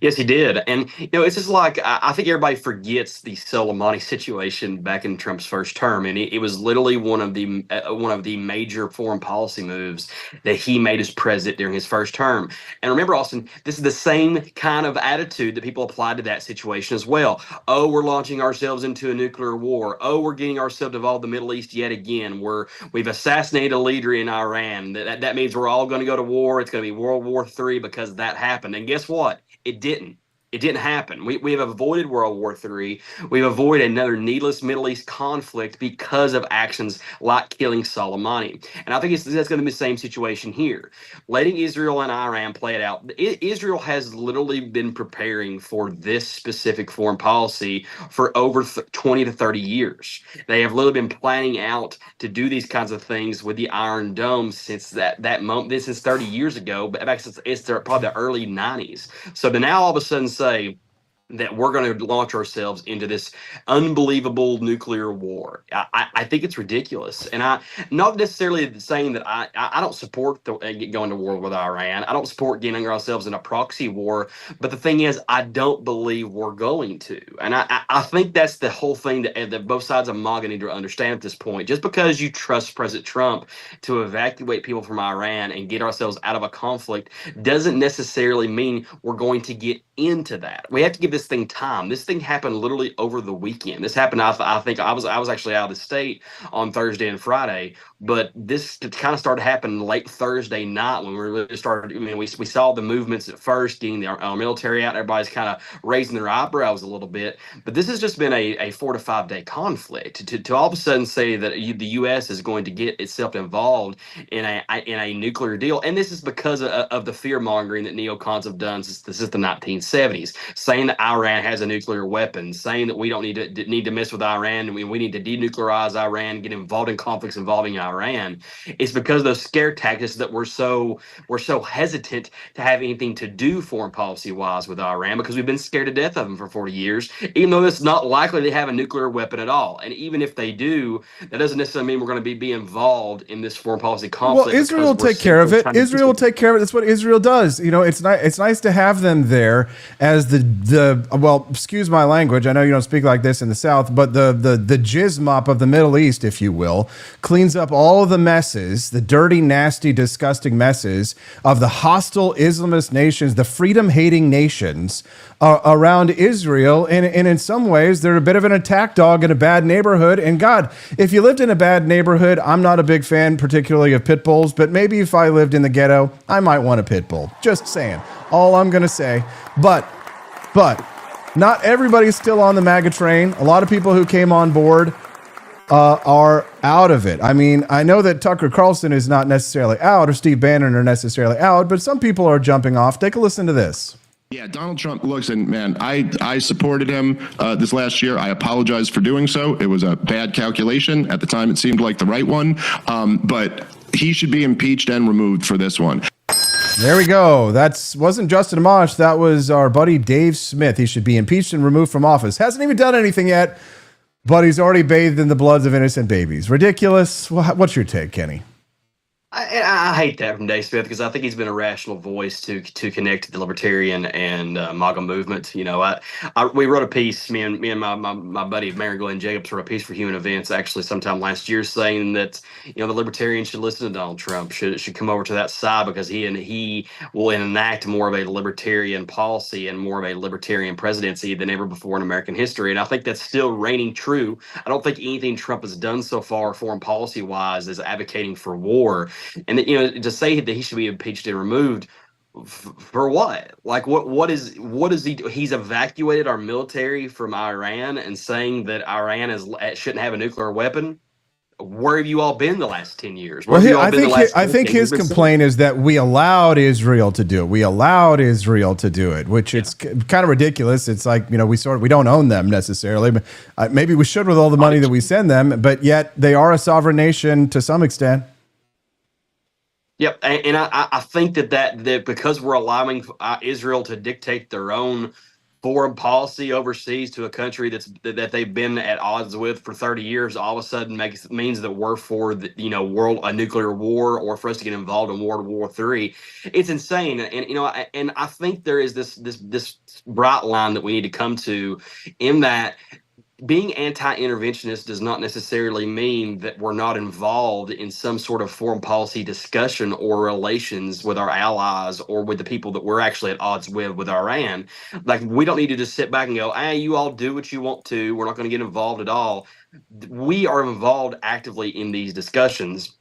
Yes, he did. And, it's just like, I think everybody forgets the Soleimani situation back in Trump's first term. And it was literally one of the major foreign policy moves that he made as president during his first term. And remember, Austin, this is the same kind of attitude that people applied to that situation as well. Oh, we're launching ourselves into a nuclear war. Oh, we're getting ourselves involved in the Middle East yet again. We've assassinated a leader in Iran. That means we're all going to go to war. It's going to be World War III because that happened. And guess what? It didn't. It didn't happen. We have avoided World War III. We've avoided another needless Middle East conflict because of actions like killing Soleimani. And I think that's going to be the same situation here. Letting Israel and Iran play it out. Israel has literally been preparing for this specific foreign policy for over 20 to 30 years. They have literally been planning out to do these kinds of things with the Iron Dome since that moment. This is 30 years ago, but it's probably the early 90s. So to now all of a sudden say that we're going to launch ourselves into this unbelievable nuclear war. I think it's ridiculous. And I'm not necessarily saying that I don't support going to war with Iran. I don't support getting ourselves in a proxy war. But the thing is, I don't believe we're going to. And I think that's the whole thing that both sides of MAGA need to understand at this point. Just because you trust President Trump to evacuate people from Iran and get ourselves out of a conflict doesn't necessarily mean we're going to get into that. We have to give this thing time. This thing happened literally over the weekend. This happened. I think I was actually out of the state on Thursday and Friday, but this kind of started happening late Thursday night when we really started. I mean, we saw the movements at first, getting our military out. Everybody's kind of raising their eyebrows a little bit, but this has just been a 4 to 5 day conflict. To all of a sudden say that the U.S. is going to get itself involved in a nuclear deal, and this is because of the fear mongering that neocons have done since the 1970s, saying that Iran has a nuclear weapon, saying that we don't need to mess with Iran, and we need to denuclearize Iran, get involved in conflicts involving Iran. It's because of those scare tactics that we're so hesitant to have anything to do foreign policy wise with Iran, because we've been scared to death of them for 40 years, even though it's not likely they have a nuclear weapon at all. And even if they do, that doesn't necessarily mean we're going to be involved in this foreign policy conflict. Well, Israel will take care of it. Israel will take care of it. That's what Israel does. It's nice to have them there as well, excuse my language. I know you don't speak like this in the South, but the jizz mop of the Middle East, if you will, cleans up all of the messes, the dirty, nasty, disgusting messes of the hostile Islamist nations, the freedom-hating nations around Israel. And in some ways, they're a bit of an attack dog in a bad neighborhood. And God, if you lived in a bad neighborhood, I'm not a big fan particularly of pit bulls, but maybe if I lived in the ghetto, I might want a pit bull. Just saying. All I'm going to say. But not everybody's still on the MAGA train. A lot of people who came on board are out of it. I mean, I know that Tucker Carlson is not necessarily out, or Steve Bannon are necessarily out, but some people are jumping off. Take a listen to this. Yeah, Donald Trump looks, and man, I supported him this last year. I apologize for doing so. It was a bad calculation. At the time, it seemed like the right one. But he should be impeached and removed for this one. There we go. That wasn't Justin Amash. That was our buddy Dave Smith. He should be impeached and removed from office. Hasn't even done anything yet, but he's already bathed in the bloods of innocent babies. Ridiculous. What's your take, Kenny? I hate that from Dave Smith, because I think he's been a rational voice to connect to the libertarian and MAGA movement. We wrote a piece, me and my buddy Mary Glenn Jacobs wrote a piece for Human Events actually sometime last year, saying that the libertarians should listen to Donald Trump, should come over to that side, because he will enact more of a libertarian policy and more of a libertarian presidency than ever before in American history. And I think that's still reigning true. I don't think anything Trump has done so far foreign policy wise is advocating for war. And to say that he should be impeached and removed for what? Like what is he? He's evacuated our military from Iran and saying that Iran shouldn't have a nuclear weapon. where have you all been the last 10 years? Well, I think his complaint is that we allowed Israel to do it. We allowed Israel to do it, which it's kind of ridiculous. It's like, we don't own them necessarily, but maybe we should with all the money that we send them, but yet they are a sovereign nation to some extent. Yep, and I think that because we're allowing Israel to dictate their own foreign policy overseas to a country that they've been at odds with for 30 years, all of a sudden means that we're for a nuclear war, or for us to get involved in World War III. It's insane, and I think there is this bright line that we need to come to, in that being anti-interventionist does not necessarily mean that we're not involved in some sort of foreign policy discussion or relations with our allies or with the people that we're actually at odds with Iran. Like, we don't need to just sit back and go, hey, you all do what you want to. We're not going to get involved at all. We are involved actively in these discussions.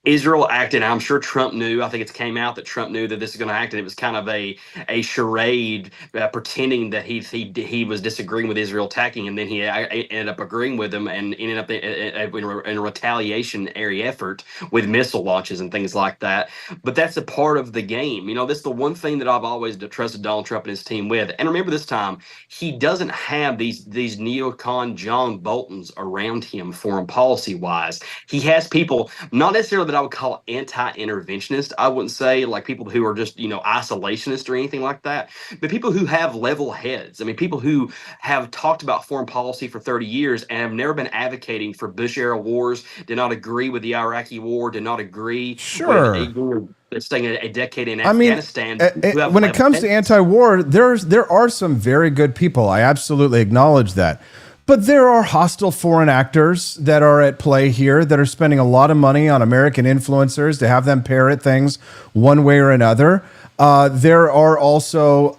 Israel acted, I'm sure Trump knew. I think it came out that Trump knew that this is going to act, and it was kind of a charade, pretending that he was disagreeing with Israel attacking, and then he ended up agreeing with them, and ended up in a retaliation-ary effort with missile launches and things like that. But that's a part of the game. That's the one thing that I've always trusted Donald Trump and his team with. And remember, this time, he doesn't have these neocon John Boltons around him foreign policy-wise. He has people, not necessarily that I would call anti-interventionist. I wouldn't say like people who are just, isolationist or anything like that, but people who have level heads. I mean, people who have talked about foreign policy for 30 years and have never been advocating for Bush-era wars, did not agree with the Iraqi war, did not agree with staying a decade in Afghanistan. When it comes to anti-war, there are some very good people. I absolutely acknowledge that. But there are hostile foreign actors that are at play here that are spending a lot of money on American influencers to have them parrot things one way or another. There are also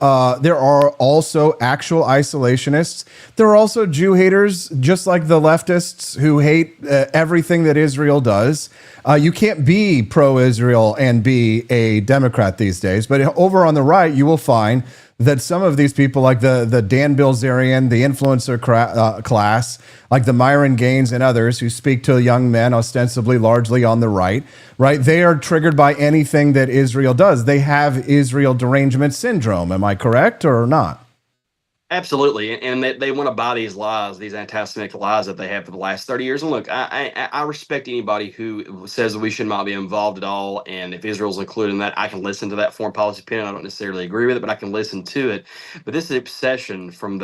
actual isolationists. There are also Jew haters, just like the leftists who hate everything that Israel does. You can't be pro-Israel and be a Democrat these days. But over on the right, you will find that some of these people, like the Dan Bilzerian, the influencer class, like the Myron Gaines and others who speak to young men, ostensibly largely on the right, they are triggered by anything that Israel does. They have Israel derangement syndrome. Am I correct or not? Absolutely, and they want to buy these lies, these anti-Semitic lies that they have for the last 30 years. And look, I respect anybody who says that we should not be involved at all, and if Israel's included in that, I can listen to that foreign policy opinion. I don't necessarily agree with it, but I can listen to it. But this obsession from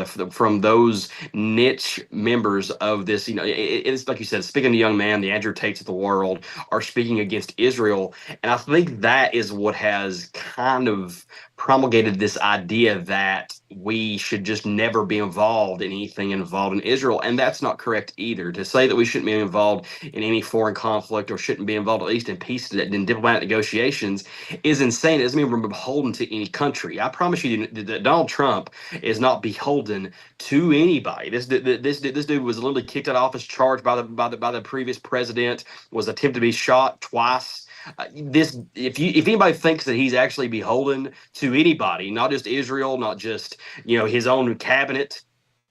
those niche members of this, it's like you said, speaking to young man, the Andrew Tates of the world are speaking against Israel, and I think that is what has kind of promulgated this idea that we should just never be involved in anything involved in Israel. And that's not correct either. To say that we shouldn't be involved in any foreign conflict or shouldn't be involved at least in peace and diplomatic negotiations is insane. It doesn't mean we're beholden to any country. I promise you that Donald Trump is not beholden to anybody. This dude was literally kicked out of office, charged by the previous president, was attempted to be shot twice. If anybody thinks that he's actually beholden to anybody, not just Israel, not just his own cabinet,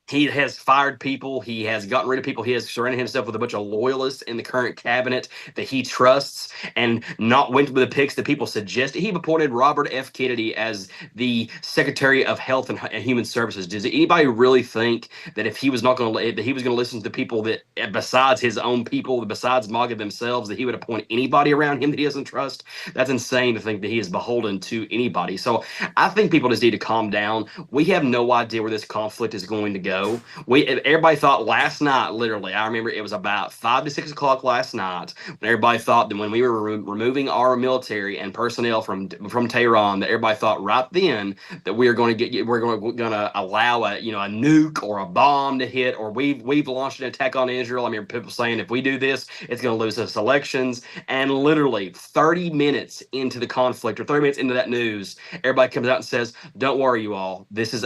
he has fired people. He has gotten rid of people. He has surrounded himself with a bunch of loyalists in the current cabinet that he trusts, and not went with the picks that people suggested. He appointed Robert F. Kennedy as the Secretary of Health and Human Services. Does anybody really think that if he was not going to, that he was going to listen to people that, besides his own people, besides MAGA themselves, that he would appoint anybody around him that he doesn't trust? That's insane to think that he is beholden to anybody. So I think people just need to calm down. We have no idea where this conflict is going to go. Everybody thought last night, literally, I remember it was about 5 to 6 o'clock last night, when everybody thought that when we were removing our military and personnel from Tehran, that everybody thought right then that we're going to allow a nuke or a bomb to hit, or we've launched an attack on Israel. I mean, people saying if we do this, it's going to lose us elections. And literally 30 minutes into the conflict, or 30 minutes into that news, everybody comes out and says, "Don't worry, you all. This is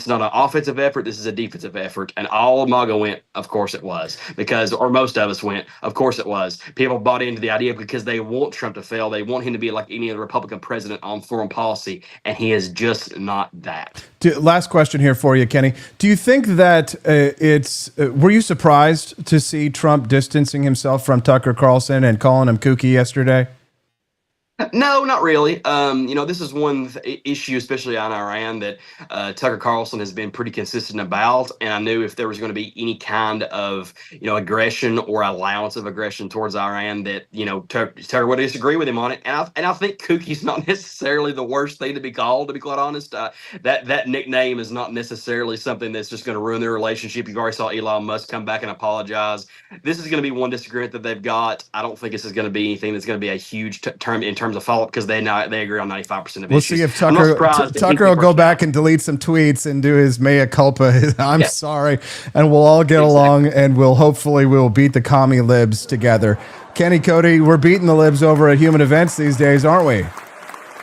not an offensive effort. This is a defensive defensive effort. And all of MAGA went, of course it was. Or most of us went, of course it was. People bought into the idea because they want Trump to fail. They want him to be like any other Republican president on foreign policy. And he is just not that. Last question here for you, Kenny. Do you think that were you surprised to see Trump distancing himself from Tucker Carlson and calling him kooky yesterday? No, not really. This is one issue, especially on Iran, that Tucker Carlson has been pretty consistent about. And I knew if there was going to be any kind of, aggression or allowance of aggression towards Iran, that, Tucker would disagree with him on it. And I think kooky's not necessarily the worst thing to be called, to be quite honest. That nickname is not necessarily something that's just going to ruin their relationship. You've already saw Elon Musk come back and apologize. This is going to be one disagreement that they've got. I don't think this is going to be anything that's going to be a huge term in terms of follow-up, because they agree on 95% of we'll issues. See if Tucker will go back and delete some tweets and do his mea culpa. I'm sorry. And we'll all get along, and we'll beat the commie libs together. Kenny, Cody, we're beating the libs over at Human Events these days, aren't we?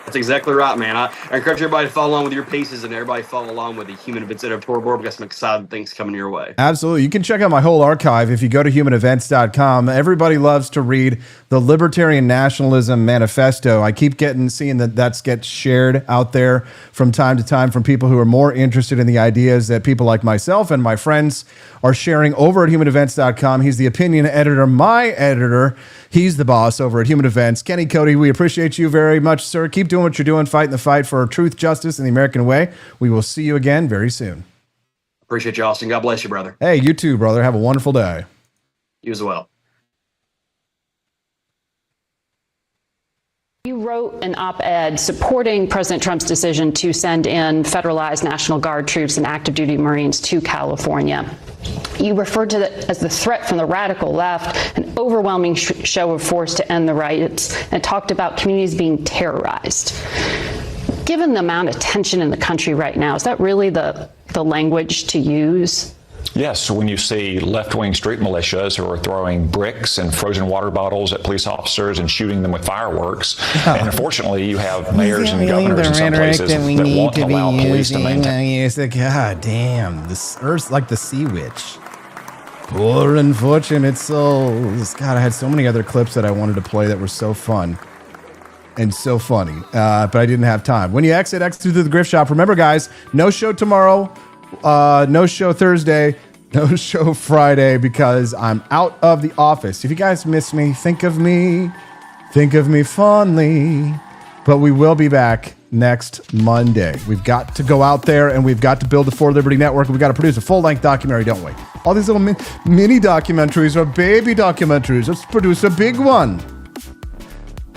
That's exactly right, man. I encourage everybody to follow along with your pieces, and everybody follow along with the Human Events editorial board. We've got some exciting things coming your way. Absolutely. You can check out my whole archive if you go to humanevents.com. Everybody loves to read the Libertarian Nationalism Manifesto. I keep seeing that gets shared out there from time to time from people who are more interested in the ideas that people like myself and my friends are sharing over at humanevents.com. He's the opinion editor, my editor. He's the boss over at Human Events. Kenny, Cody, we appreciate you very much, sir. Keep doing what you're doing, fighting the fight for truth, justice, and the American way. We will see you again very soon. Appreciate you, Austin. God bless you, brother. Hey, you too, brother. Have a wonderful day. You as well. You wrote an op-ed supporting President Trump's decision to send in federalized National Guard troops and active duty Marines to California. You referred to it as the threat from the radical left, an overwhelming show of force to end the riots, and talked about communities being terrorized. Given the amount of tension in the country right now, is that really the language to use? Yes, when you see left-wing street militias who are throwing bricks and frozen water bottles at police officers and shooting them with fireworks, and unfortunately you have mayors and governors in some places that won't allow police to maintain. God damn, this Earth's like the sea witch. Poor unfortunate souls. God, I had so many other clips that I wanted to play that were so fun and so funny, but I didn't have time. When you exit through the Grift Shop, remember, guys, no show tomorrow. No show Thursday, no show Friday, because I'm out of the office. If you guys miss me, think of me fondly. But we will be back next Monday. We've got to go out there and we've got to build the For Liberty Network. We've got to produce a full-length documentary, don't we? All these little mini documentaries are baby documentaries. Let's produce a big one.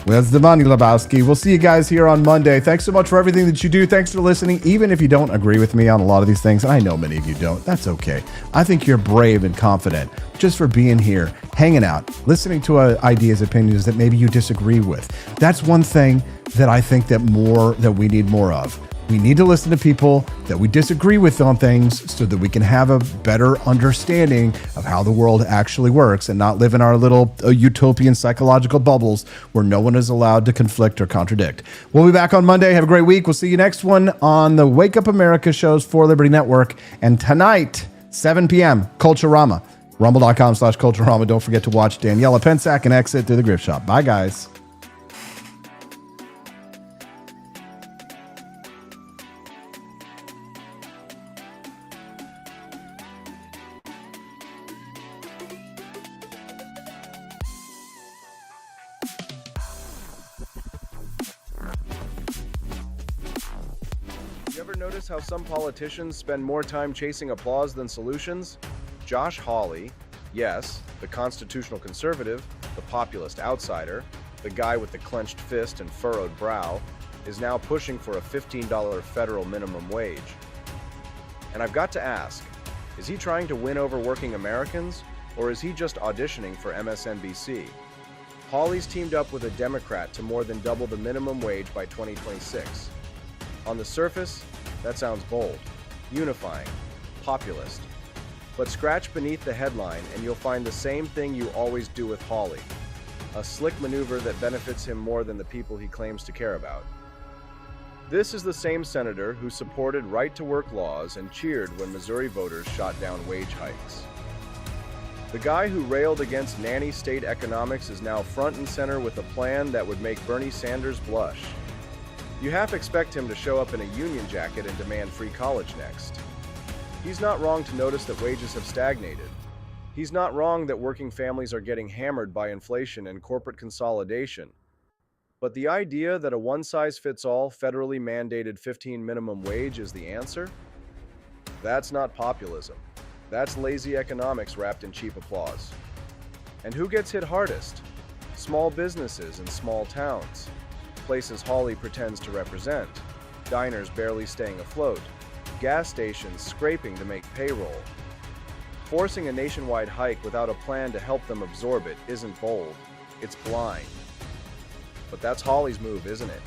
Where's the money, Lebowski? We'll see you guys here on Monday. Thanks so much for everything that you do. Thanks for listening. Even if you don't agree with me on a lot of these things, and I know many of you don't, that's okay. I think you're brave and confident just for being here, hanging out, listening to ideas, opinions that maybe you disagree with. That's one thing that I think that we need more of. We need to listen to people that we disagree with on things so that we can have a better understanding of how the world actually works and not live in our little utopian psychological bubbles where no one is allowed to conflict or contradict. We'll be back on Monday. Have a great week. We'll see you next one on the Wake Up America shows For Liberty Network. And tonight, 7 p.m., Culturama. Rumble.com/Culturama. Don't forget to watch Daniela Pensack and exit through the Grift Shop. Bye, guys. Notice how some politicians spend more time chasing applause than solutions? Josh Hawley, yes, the constitutional conservative, the populist outsider, the guy with the clenched fist and furrowed brow, is now pushing for a $15 federal minimum wage. And I've got to ask, is he trying to win over working Americans, or is he just auditioning for MSNBC? Hawley's teamed up with a Democrat to more than double the minimum wage by 2026. On the surface, that sounds bold, unifying, populist. But scratch beneath the headline and you'll find the same thing you always do with Hawley, a slick maneuver that benefits him more than the people he claims to care about. This is the same senator who supported right-to-work laws and cheered when Missouri voters shot down wage hikes. The guy who railed against nanny state economics is now front and center with a plan that would make Bernie Sanders blush. You half expect him to show up in a union jacket and demand free college next. He's not wrong to notice that wages have stagnated. He's not wrong that working families are getting hammered by inflation and corporate consolidation. But the idea that a one-size-fits-all federally mandated 15 minimum wage is the answer? That's not populism. That's lazy economics wrapped in cheap applause. And who gets hit hardest? Small businesses in small towns. Places Hawley pretends to represent. Diners barely staying afloat. Gas stations scraping to make payroll. Forcing a nationwide hike without a plan to help them absorb it isn't bold. It's blind. But that's Hawley's move, isn't it?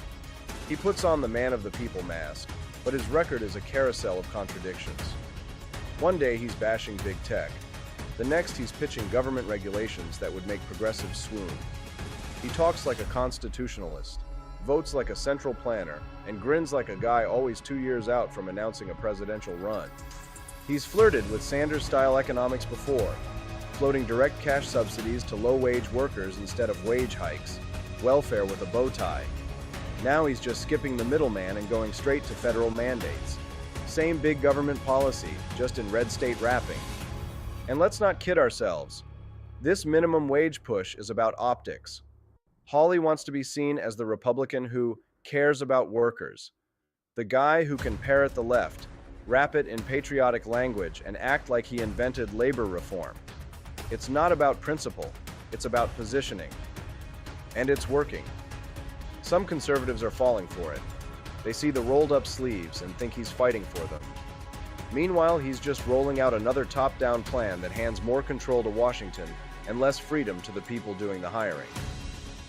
He puts on the man of the people mask, but his record is a carousel of contradictions. One day he's bashing big tech. The next he's pitching government regulations that would make progressives swoon. He talks like a constitutionalist, votes like a central planner, and grins like a guy always 2 years out from announcing a presidential run. He's flirted with Sanders-style economics before, floating direct cash subsidies to low-wage workers instead of wage hikes, welfare with a bow tie. Now he's just skipping the middleman and going straight to federal mandates. Same big government policy, just in red state wrapping. And let's not kid ourselves. This minimum wage push is about optics. Hawley wants to be seen as the Republican who cares about workers. The guy who can parrot the left, wrap it in patriotic language, and act like he invented labor reform. It's not about principle, it's about positioning. And it's working. Some conservatives are falling for it. They see the rolled-up sleeves and think he's fighting for them. Meanwhile, he's just rolling out another top-down plan that hands more control to Washington and less freedom to the people doing the hiring.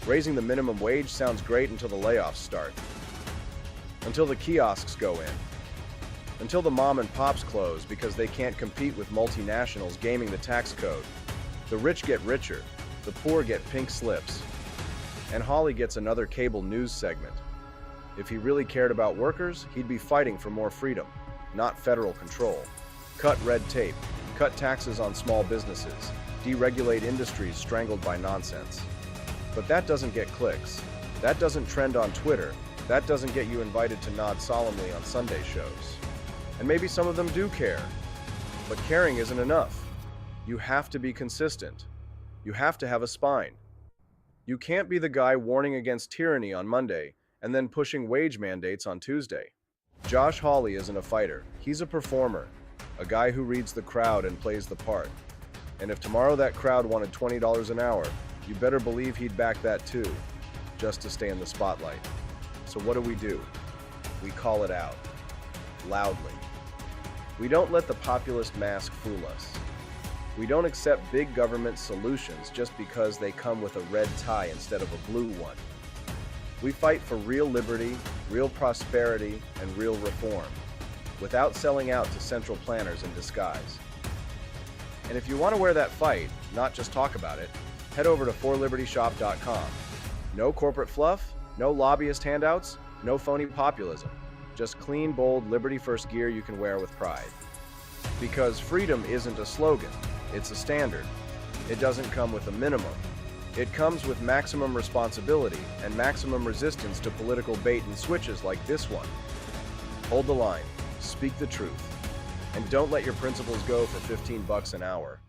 Raising the minimum wage sounds great until the layoffs start. Until the kiosks go in. Until the mom and pops close because they can't compete with multinationals gaming the tax code. The rich get richer, the poor get pink slips. And Hawley gets another cable news segment. If he really cared about workers, he'd be fighting for more freedom, not federal control. Cut red tape, cut taxes on small businesses, deregulate industries strangled by nonsense. But that doesn't get clicks. That doesn't trend on Twitter. That doesn't get you invited to nod solemnly on Sunday shows. And maybe some of them do care. But caring isn't enough. You have to be consistent. You have to have a spine. You can't be the guy warning against tyranny on Monday and then pushing wage mandates on Tuesday. Josh Hawley isn't a fighter. He's a performer, a guy who reads the crowd and plays the part. And if tomorrow that crowd wanted $20 an hour, you better believe he'd back that too, just to stay in the spotlight. So what do? We call it out, loudly. We don't let the populist mask fool us. We don't accept big government solutions just because they come with a red tie instead of a blue one. We fight for real liberty, real prosperity, and real reform, without selling out to central planners in disguise. And if you want to wear that fight, not just talk about it, head over to forlibertyshop.com. No corporate fluff, no lobbyist handouts, no phony populism. Just clean, bold, liberty-first gear you can wear with pride. Because freedom isn't a slogan, it's a standard. It doesn't come with a minimum. It comes with maximum responsibility and maximum resistance to political bait and switches like this one. Hold the line, speak the truth, and don't let your principles go for $15 an hour.